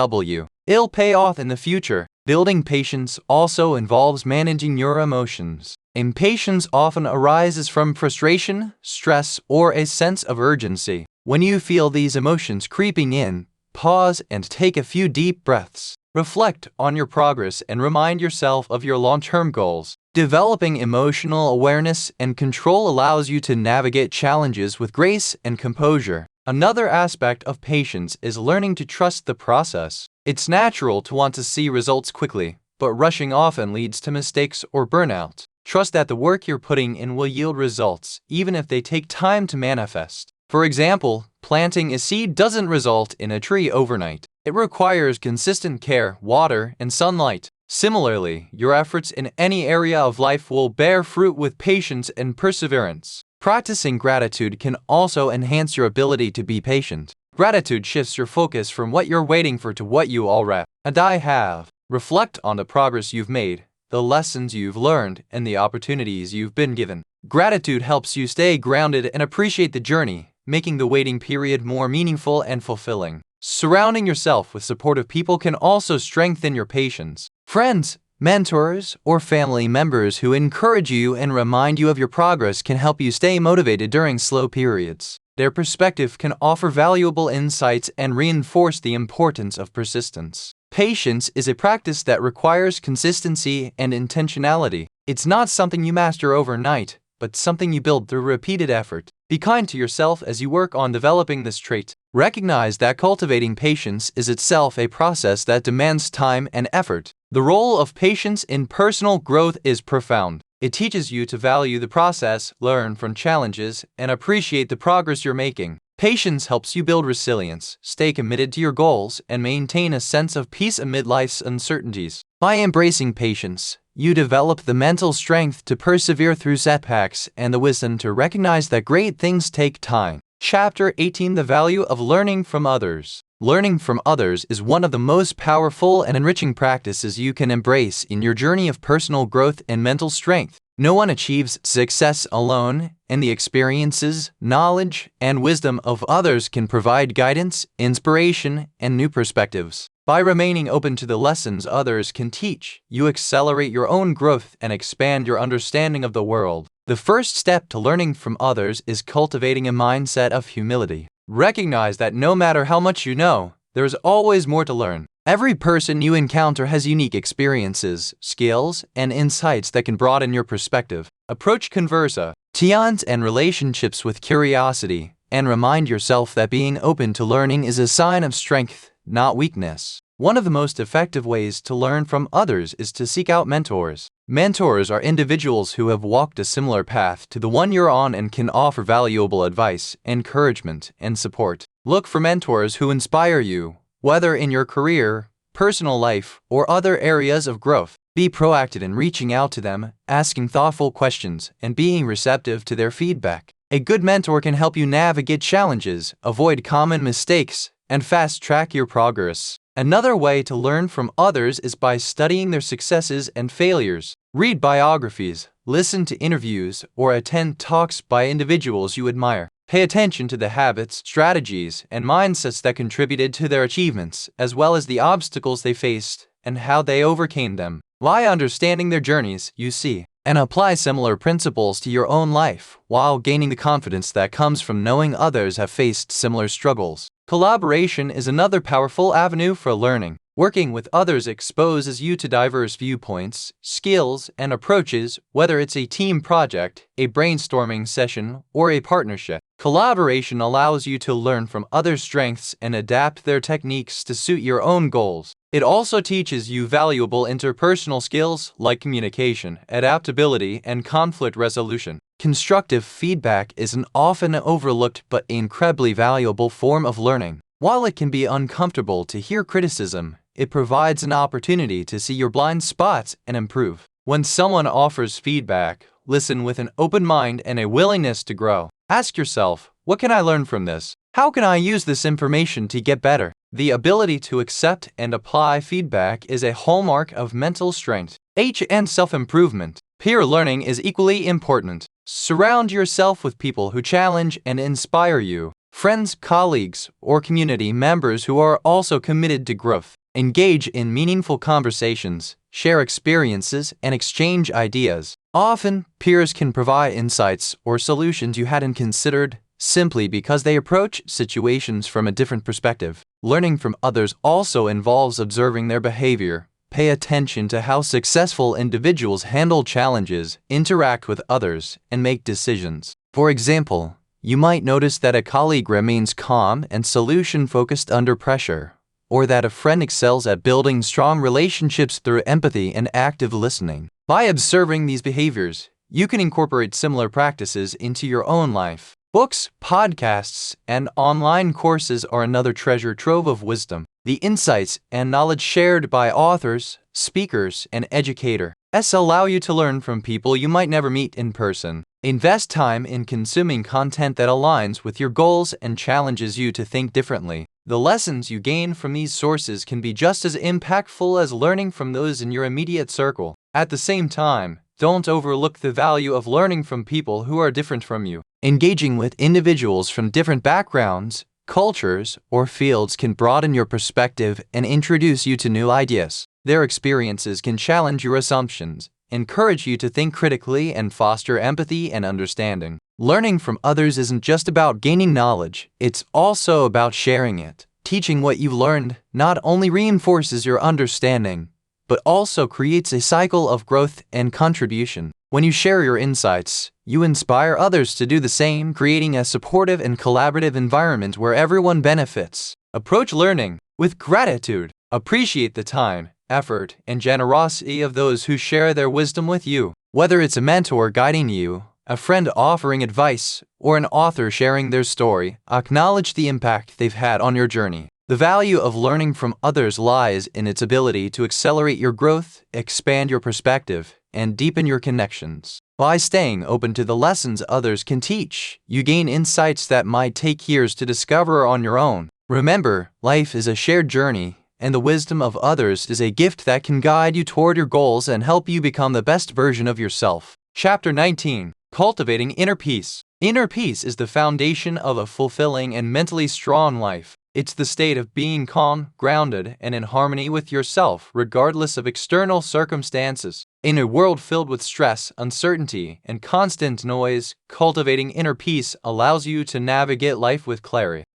will pay off in the future. Building patience also involves managing your emotions. Impatience often arises from frustration, stress, or a sense of urgency. When you feel these emotions creeping in, pause and take a few deep breaths. Reflect on your progress and remind yourself of your long-term goals. Developing emotional awareness and control allows you to navigate challenges with grace and composure. Another aspect of patience is learning to trust the process. It's natural to want to see results quickly, but rushing often leads to mistakes or burnout. Trust that the work you're putting in will yield results, even if they take time to manifest. For example, planting a seed doesn't result in a tree overnight. It requires consistent care, water, and sunlight. Similarly, your efforts in any area of life will bear fruit with patience and perseverance. Practicing gratitude can also enhance your ability to be patient. Gratitude shifts your focus from what you're waiting for to what you already have. Reflect on the progress you've made, the lessons you've learned, and the opportunities you've been given. Gratitude helps you stay grounded and appreciate the journey, making the waiting period more meaningful and fulfilling. Surrounding yourself with supportive people can also strengthen your patience. Friends, mentors, or family members who encourage you and remind you of your progress can help you stay motivated during slow periods. Their perspective can offer valuable insights and reinforce the importance of persistence. Patience is a practice that requires consistency and intentionality. It's not something you master overnight, but something you build through repeated effort. Be kind to yourself as you work on developing this trait. Recognize that cultivating patience is itself a process that demands time and effort. The role of patience in personal growth is profound. It teaches you to value the process, learn from challenges, and appreciate the progress you're making. Patience helps you build resilience, stay committed to your goals, and maintain a sense of peace amid life's uncertainties. By embracing patience, you develop the mental strength to persevere through setbacks and the wisdom to recognize that great things take time. Chapter 18: The Value of Learning from Others. Learning from others is one of the most powerful and enriching practices you can embrace in your journey of personal growth and mental strength. No one achieves success alone, and the experiences, knowledge, and wisdom of others can provide guidance, inspiration, and new perspectives. By remaining open to the lessons others can teach, you accelerate your own growth and expand your understanding of the world. The first step to learning from others is cultivating a mindset of humility. Recognize that no matter how much you know, there's always more to learn. Every person you encounter has unique experiences, skills, and insights that can broaden your perspective. Approach conversations and relationships with curiosity, and remind yourself that being open to learning is a sign of strength, not weakness. One of the most effective ways to learn from others is to seek out mentors. Mentors are individuals who have walked a similar path to the one you're on and can offer valuable advice, encouragement, and support. Look for mentors who inspire you, whether in your career, personal life, or other areas of growth. Be proactive in reaching out to them, asking thoughtful questions, and being receptive to their feedback. A good mentor can help you navigate challenges, avoid common mistakes, and fast-track your progress. Another way to learn from others is by studying their successes and failures. Read biographies, listen to interviews, or attend talks by individuals you admire. Pay attention to the habits, strategies, and mindsets that contributed to their achievements, as well as the obstacles they faced and how they overcame them. By understanding their journeys, you see and apply similar principles to your own life while gaining the confidence that comes from knowing others have faced similar struggles. Collaboration is another powerful avenue for learning. Working with others exposes you to diverse viewpoints, skills, and approaches, whether it's a team project, a brainstorming session, or a partnership. Collaboration allows you to learn from others' strengths and adapt their techniques to suit your own goals. It also teaches you valuable interpersonal skills like communication, adaptability, and conflict resolution. Constructive feedback is an often overlooked but incredibly valuable form of learning. While it can be uncomfortable to hear criticism, it provides an opportunity to see your blind spots and improve. When someone offers feedback, listen with an open mind and a willingness to grow. Ask yourself, what can I learn from this? How can I use this information to get better? The ability to accept and apply feedback is a hallmark of mental strength. And self-improvement. Peer learning is equally important. Surround yourself with people who challenge and inspire you. Friends, colleagues, or community members who are also committed to growth. Engage in meaningful conversations, share experiences, and exchange ideas. Often, peers can provide insights or solutions you hadn't considered simply because they approach situations from a different perspective. Learning from others also involves observing their behavior. Pay attention to how successful individuals handle challenges, interact with others, and make decisions. For example, you might notice that a colleague remains calm and solution-focused under pressure, or that a friend excels at building strong relationships through empathy and active listening. By observing these behaviors, you can incorporate similar practices into your own life. Books, podcasts, and online courses are another treasure trove of wisdom. The insights and knowledge shared by authors, speakers, and educators allow you to learn from people you might never meet in person. Invest time in consuming content that aligns with your goals and challenges you to think differently. The lessons you gain from these sources can be just as impactful as learning from those in your immediate circle. At the same time, don't overlook the value of learning from people who are different from you. Engaging with individuals from different backgrounds, cultures, or fields can broaden your perspective and introduce you to new ideas. Their experiences can challenge your assumptions, encourage you to think critically, and foster empathy and understanding. Learning from others isn't just about gaining knowledge, it's also about sharing it. Teaching what you've learned not only reinforces your understanding, but also creates a cycle of growth and contribution. When you share your insights, you inspire others to do the same, creating a supportive and collaborative environment where everyone benefits. Approach learning with gratitude. Appreciate the time, effort, and generosity of those who share their wisdom with you. Whether it's a mentor guiding you, a friend offering advice, or an author sharing their story, acknowledge the impact they've had on your journey. The value of learning from others lies in its ability to accelerate your growth, expand your perspective, and deepen your connections. By staying open to the lessons others can teach, you gain insights that might take years to discover on your own. Remember, life is a shared journey, and the wisdom of others is a gift that can guide you toward your goals and help you become the best version of yourself. Chapter 19. Cultivating Inner Peace. Inner peace is the foundation of a fulfilling and mentally strong life. It's the state of being calm, grounded, and in harmony with yourself, regardless of external circumstances. In a world filled with stress, uncertainty, and constant noise, cultivating inner peace allows you to navigate life with clarity,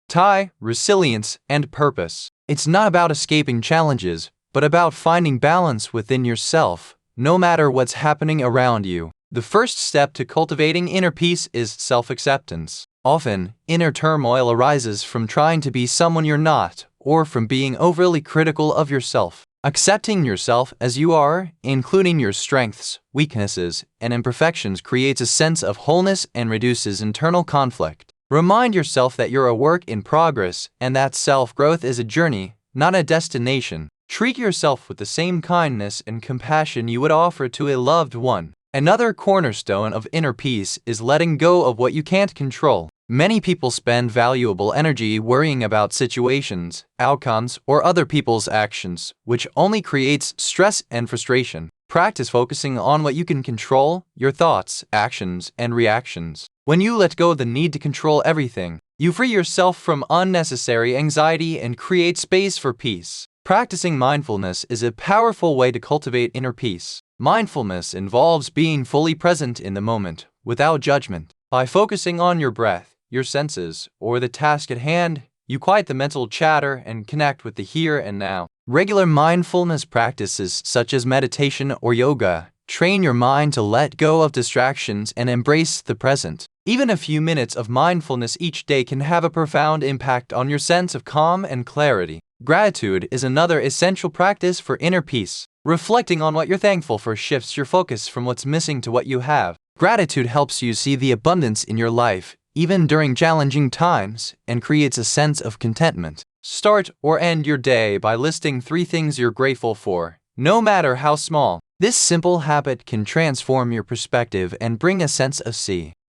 resilience, and purpose. It's not about escaping challenges, but about finding balance within yourself, no matter what's happening around you. The first step to cultivating inner peace is self-acceptance. Often, inner turmoil arises from trying to be someone you're not, or from being overly critical of yourself. Accepting yourself as you are, including your strengths, weaknesses, and imperfections, creates a sense of wholeness and reduces internal conflict. Remind yourself that you're a work in progress and that self-growth is a journey, not a destination. Treat yourself with the same kindness and compassion you would offer to a loved one. Another cornerstone of inner peace is letting go of what you can't control. Many people spend valuable energy worrying about situations, outcomes, or other people's actions, which only creates stress and frustration. Practice focusing on what you can control, your thoughts, actions, and reactions. When you let go of the need to control everything, you free yourself from unnecessary anxiety and create space for peace. Practicing mindfulness is a powerful way to cultivate inner peace. Mindfulness involves being fully present in the moment, without judgment. By focusing on your breath, your senses, or the task at hand, you quiet the mental chatter and connect with the here and now. Regular mindfulness practices such as meditation or yoga train your mind to let go of distractions and embrace the present. Even a few minutes of mindfulness each day can have a profound impact on your sense of calm and clarity. Gratitude is another essential practice for inner peace. Reflecting on what you're thankful for shifts your focus from what's missing to what you have. Gratitude helps you see the abundance in your life, even during challenging times, and creates a sense of contentment. Start or end your day by listing 3 things you're grateful for, no matter how small. This simple habit can transform your perspective and bring a sense of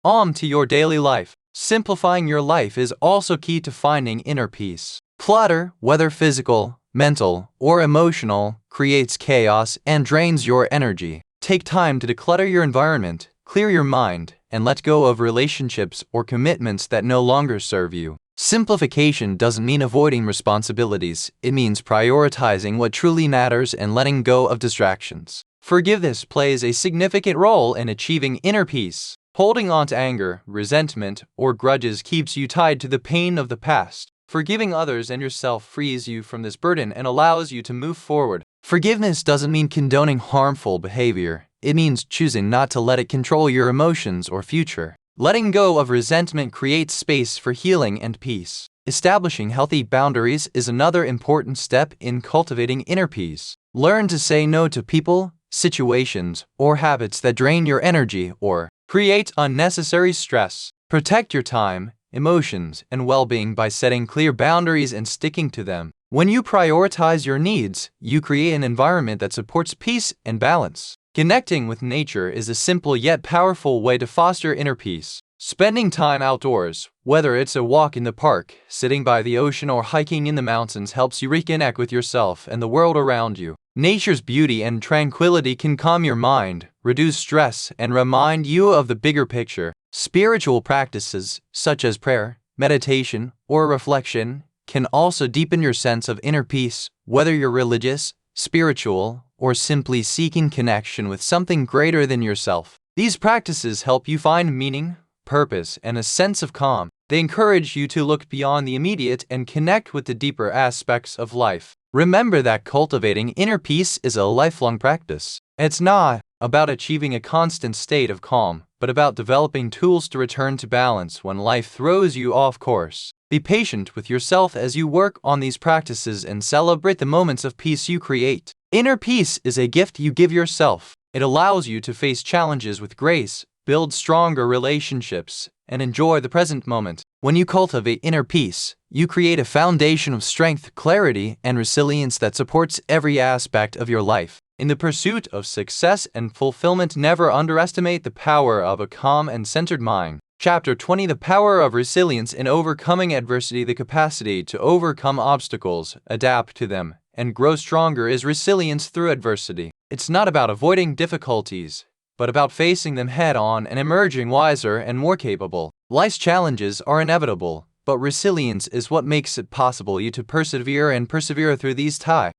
calm to your daily life. Simplifying your life is also key to finding inner peace. Clutter, whether physical, mental, or emotional, creates chaos and drains your energy. Take time to declutter your environment, clear your mind, and let go of relationships or commitments that no longer serve you. Simplification doesn't mean avoiding responsibilities, it means prioritizing what truly matters and letting go of distractions. Forgiveness plays a significant role in achieving inner peace. Holding on to anger, resentment, or grudges keeps you tied to the pain of the past. Forgiving others and yourself frees you from this burden and allows you to move forward. Forgiveness doesn't mean condoning harmful behavior. It means choosing not to let it control your emotions or future. Letting go of resentment creates space for healing and peace. Establishing healthy boundaries is another important step in cultivating inner peace. Learn to say no to people, situations, or habits that drain your energy or create unnecessary stress. Protect your time, emotions, and well-being by setting clear boundaries and sticking to them. When you prioritize your needs, you create an environment that supports peace and balance. Connecting with nature is a simple yet powerful way to foster inner peace. Spending time outdoors, whether it's a walk in the park, sitting by the ocean, or hiking in the mountains, helps you reconnect with yourself and the world around you. Nature's beauty and tranquility can calm your mind, reduce stress, and remind you of the bigger picture. Spiritual practices, such as prayer, meditation, or reflection, can also deepen your sense of inner peace, whether you're religious, spiritual, or simply seeking connection with something greater than yourself. These practices help you find meaning, purpose, and a sense of calm. They encourage you to look beyond the immediate and connect with the deeper aspects of life. Remember that cultivating inner peace is a lifelong practice. It's not about achieving a constant state of calm, but about developing tools to return to balance when life throws you off course. Be patient with yourself as you work on these practices and celebrate the moments of peace you create. Inner peace is a gift you give yourself. It allows you to face challenges with grace, build stronger relationships, and enjoy the present moment. When you cultivate inner peace, you create a foundation of strength, clarity, and resilience that supports every aspect of your life. In the pursuit of success and fulfillment, never underestimate the power of a calm and centered mind. Chapter 20: The Power of Resilience in Overcoming Adversity. The capacity to overcome obstacles, adapt to them, and grow stronger is resilience through adversity. It's not about avoiding difficulties, but about facing them head-on and emerging wiser and more capable. Life's challenges are inevitable, but resilience is what makes it possible you to persevere through these times.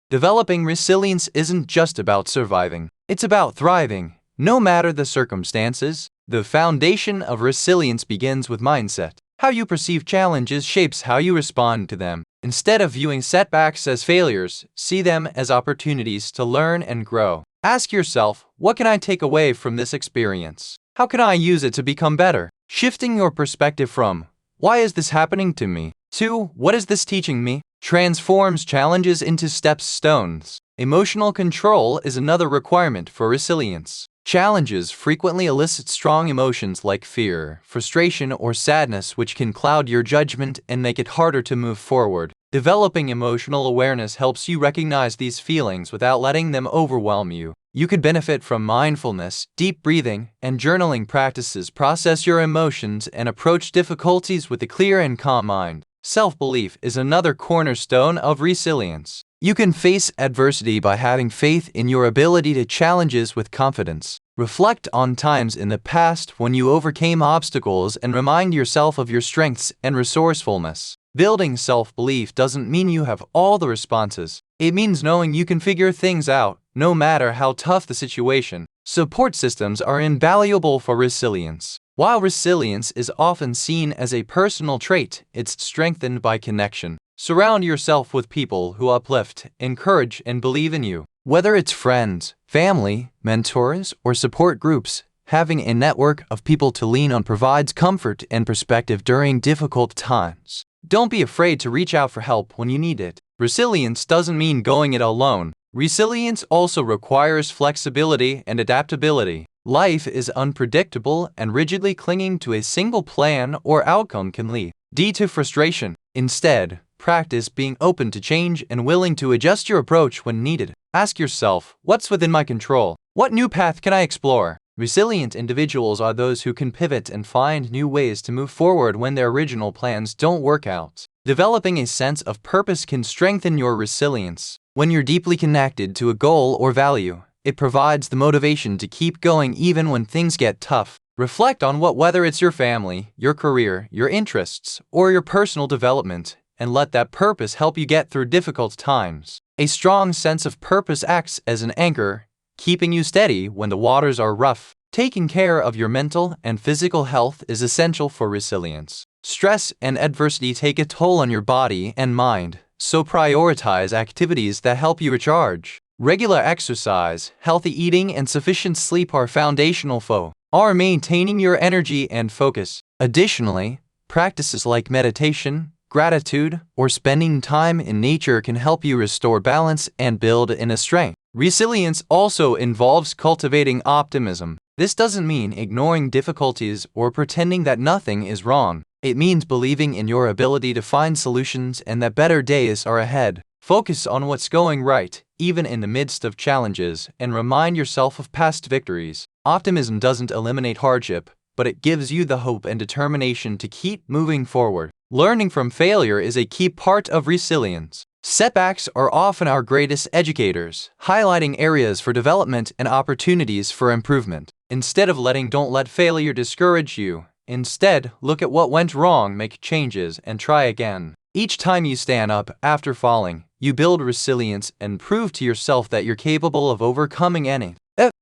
Developing resilience isn't just about surviving. It's about thriving, no matter the circumstances. The foundation of resilience begins with mindset. How you perceive challenges shapes how you respond to them. Instead of viewing setbacks as failures, see them as opportunities to learn and grow. Ask yourself, what can I take away from this experience? How can I use it to become better? Shifting your perspective from, why is this happening to me, to, what is this teaching me, transforms challenges into stones. Emotional control is another requirement for resilience. Challenges frequently elicit strong emotions like fear, frustration, or sadness, which can cloud your judgment and make it harder to move forward. Developing emotional awareness helps you recognize these feelings without letting them overwhelm you. You could benefit from mindfulness, deep breathing, and journaling practices. Process your emotions and approach difficulties with a clear and calm mind. Self-belief is another cornerstone of resilience. You can face adversity by having faith in your ability to challenges with confidence. Reflect on times in the past when you overcame obstacles and remind yourself of your strengths and resourcefulness. Building self-belief doesn't mean you have all the responses. It means knowing you can figure things out, no matter how tough the situation. Support systems are invaluable for resilience. While resilience is often seen as a personal trait, it's strengthened by connection. Surround yourself with people who uplift, encourage, and believe in you. Whether it's friends, family, mentors, or support groups, having a network of people to lean on provides comfort and perspective during difficult times. Don't be afraid to reach out for help when you need it. Resilience doesn't mean going it alone. Resilience also requires flexibility and adaptability. Life is unpredictable, and rigidly clinging to a single plan or outcome can lead to frustration. Instead, practice being open to change and willing to adjust your approach when needed. Ask yourself, what's within my control? What new path can I explore? Resilient individuals are those who can pivot and find new ways to move forward when their original plans don't work out. Developing a sense of purpose can strengthen your resilience. When you're deeply connected to a goal or value, it provides the motivation to keep going even when things get tough. Reflect on whether it's your family, your career, your interests, or your personal development, and let that purpose help you get through difficult times. A strong sense of purpose acts as an anchor, keeping you steady when the waters are rough. Taking care of your mental and physical health is essential for resilience. Stress and adversity take a toll on your body and mind, so prioritize activities that help you recharge. Regular exercise, healthy eating, and sufficient sleep are foundational for maintaining your energy and focus. Additionally, practices like meditation, gratitude, or spending time in nature can help you restore balance and build inner strength. Resilience also involves cultivating optimism. This doesn't mean ignoring difficulties or pretending that nothing is wrong. It means believing in your ability to find solutions and that better days are ahead. Focus on what's going right, even in the midst of challenges, and remind yourself of past victories. Optimism doesn't eliminate hardship, but it gives you the hope and determination to keep moving forward. Learning from failure is a key part of resilience. Setbacks are often our greatest educators, highlighting areas for development and opportunities for improvement. Instead of don't let failure discourage you. Instead, look at what went wrong, make changes, and try again. Each time you stand up after falling, you build resilience and prove to yourself that you're capable of overcoming anything.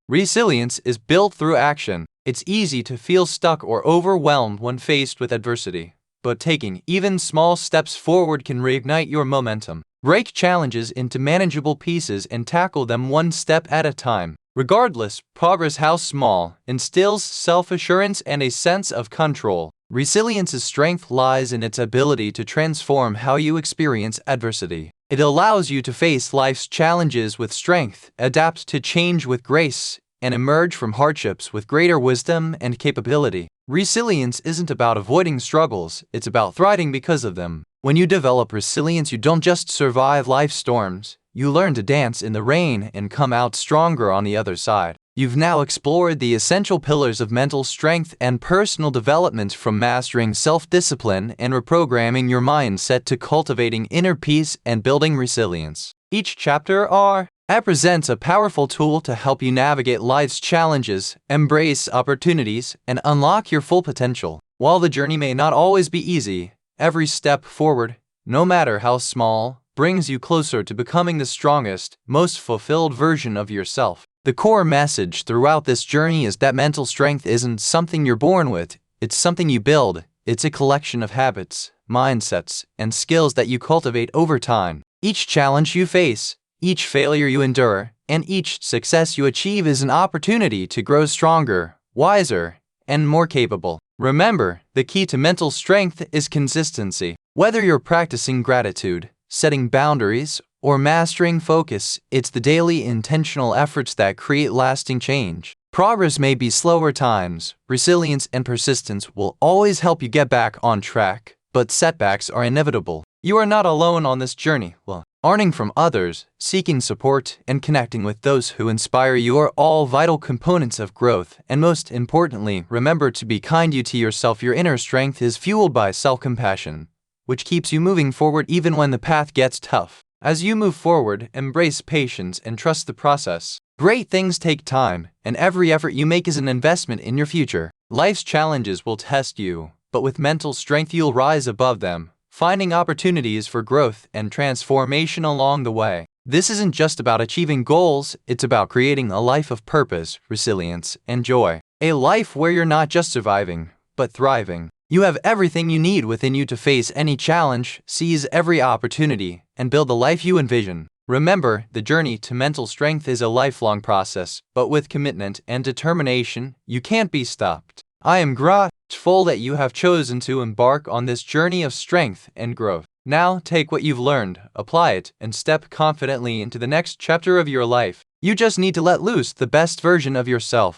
Resilience is built through action. It's easy to feel stuck or overwhelmed when faced with adversity, but taking even small steps forward can reignite your momentum. Break challenges into manageable pieces and tackle them one step at a time. Regardless, progress, how small, instills self-assurance and a sense of control. Resilience's strength lies in its ability to transform how you experience adversity. It allows you to face life's challenges with strength, adapt to change with grace, and emerge from hardships with greater wisdom and capability. Resilience isn't about avoiding struggles, it's about thriving because of them. When you develop resilience, you don't just survive life's storms, you learn to dance in the rain and come out stronger on the other side. You've now explored the essential pillars of mental strength and personal development, from mastering self-discipline and reprogramming your mindset to cultivating inner peace and building resilience. Each chapter presents a powerful tool to help you navigate life's challenges, embrace opportunities, and unlock your full potential. While the journey may not always be easy, every step forward, no matter how small, brings you closer to becoming the strongest, most fulfilled version of yourself. The core message throughout this journey is that mental strength isn't something you're born with, it's something you build. It's a collection of habits, mindsets, and skills that you cultivate over time. Each challenge you face, each failure you endure, and each success you achieve is an opportunity to grow stronger, wiser, and more capable. Remember, the key to mental strength is consistency. Whether you're practicing gratitude, setting boundaries, or mastering focus, it's the daily intentional efforts that create lasting change. Progress may be slow at times, resilience and persistence will always help you get back on track, but setbacks are inevitable. You are not alone on this journey. Learning from others, seeking support, and connecting with those who inspire you are all vital components of growth. And most importantly, remember to be kind to yourself. Your inner strength is fueled by self-compassion, which keeps you moving forward even when the path gets tough. As you move forward, embrace patience and trust the process. Great things take time, and every effort you make is an investment in your future. Life's challenges will test you, but with mental strength you'll rise above them, finding opportunities for growth and transformation along the way. This isn't just about achieving goals, it's about creating a life of purpose, resilience, and joy. A life where you're not just surviving, but thriving. You have everything you need within you to face any challenge, seize every opportunity, and build the life you envision. Remember, the journey to mental strength is a lifelong process, but with commitment and determination, you can't be stopped. I am grateful that you have chosen to embark on this journey of strength and growth. Now, take what you've learned, apply it, and step confidently into the next chapter of your life. You just need to let loose the best version of yourself.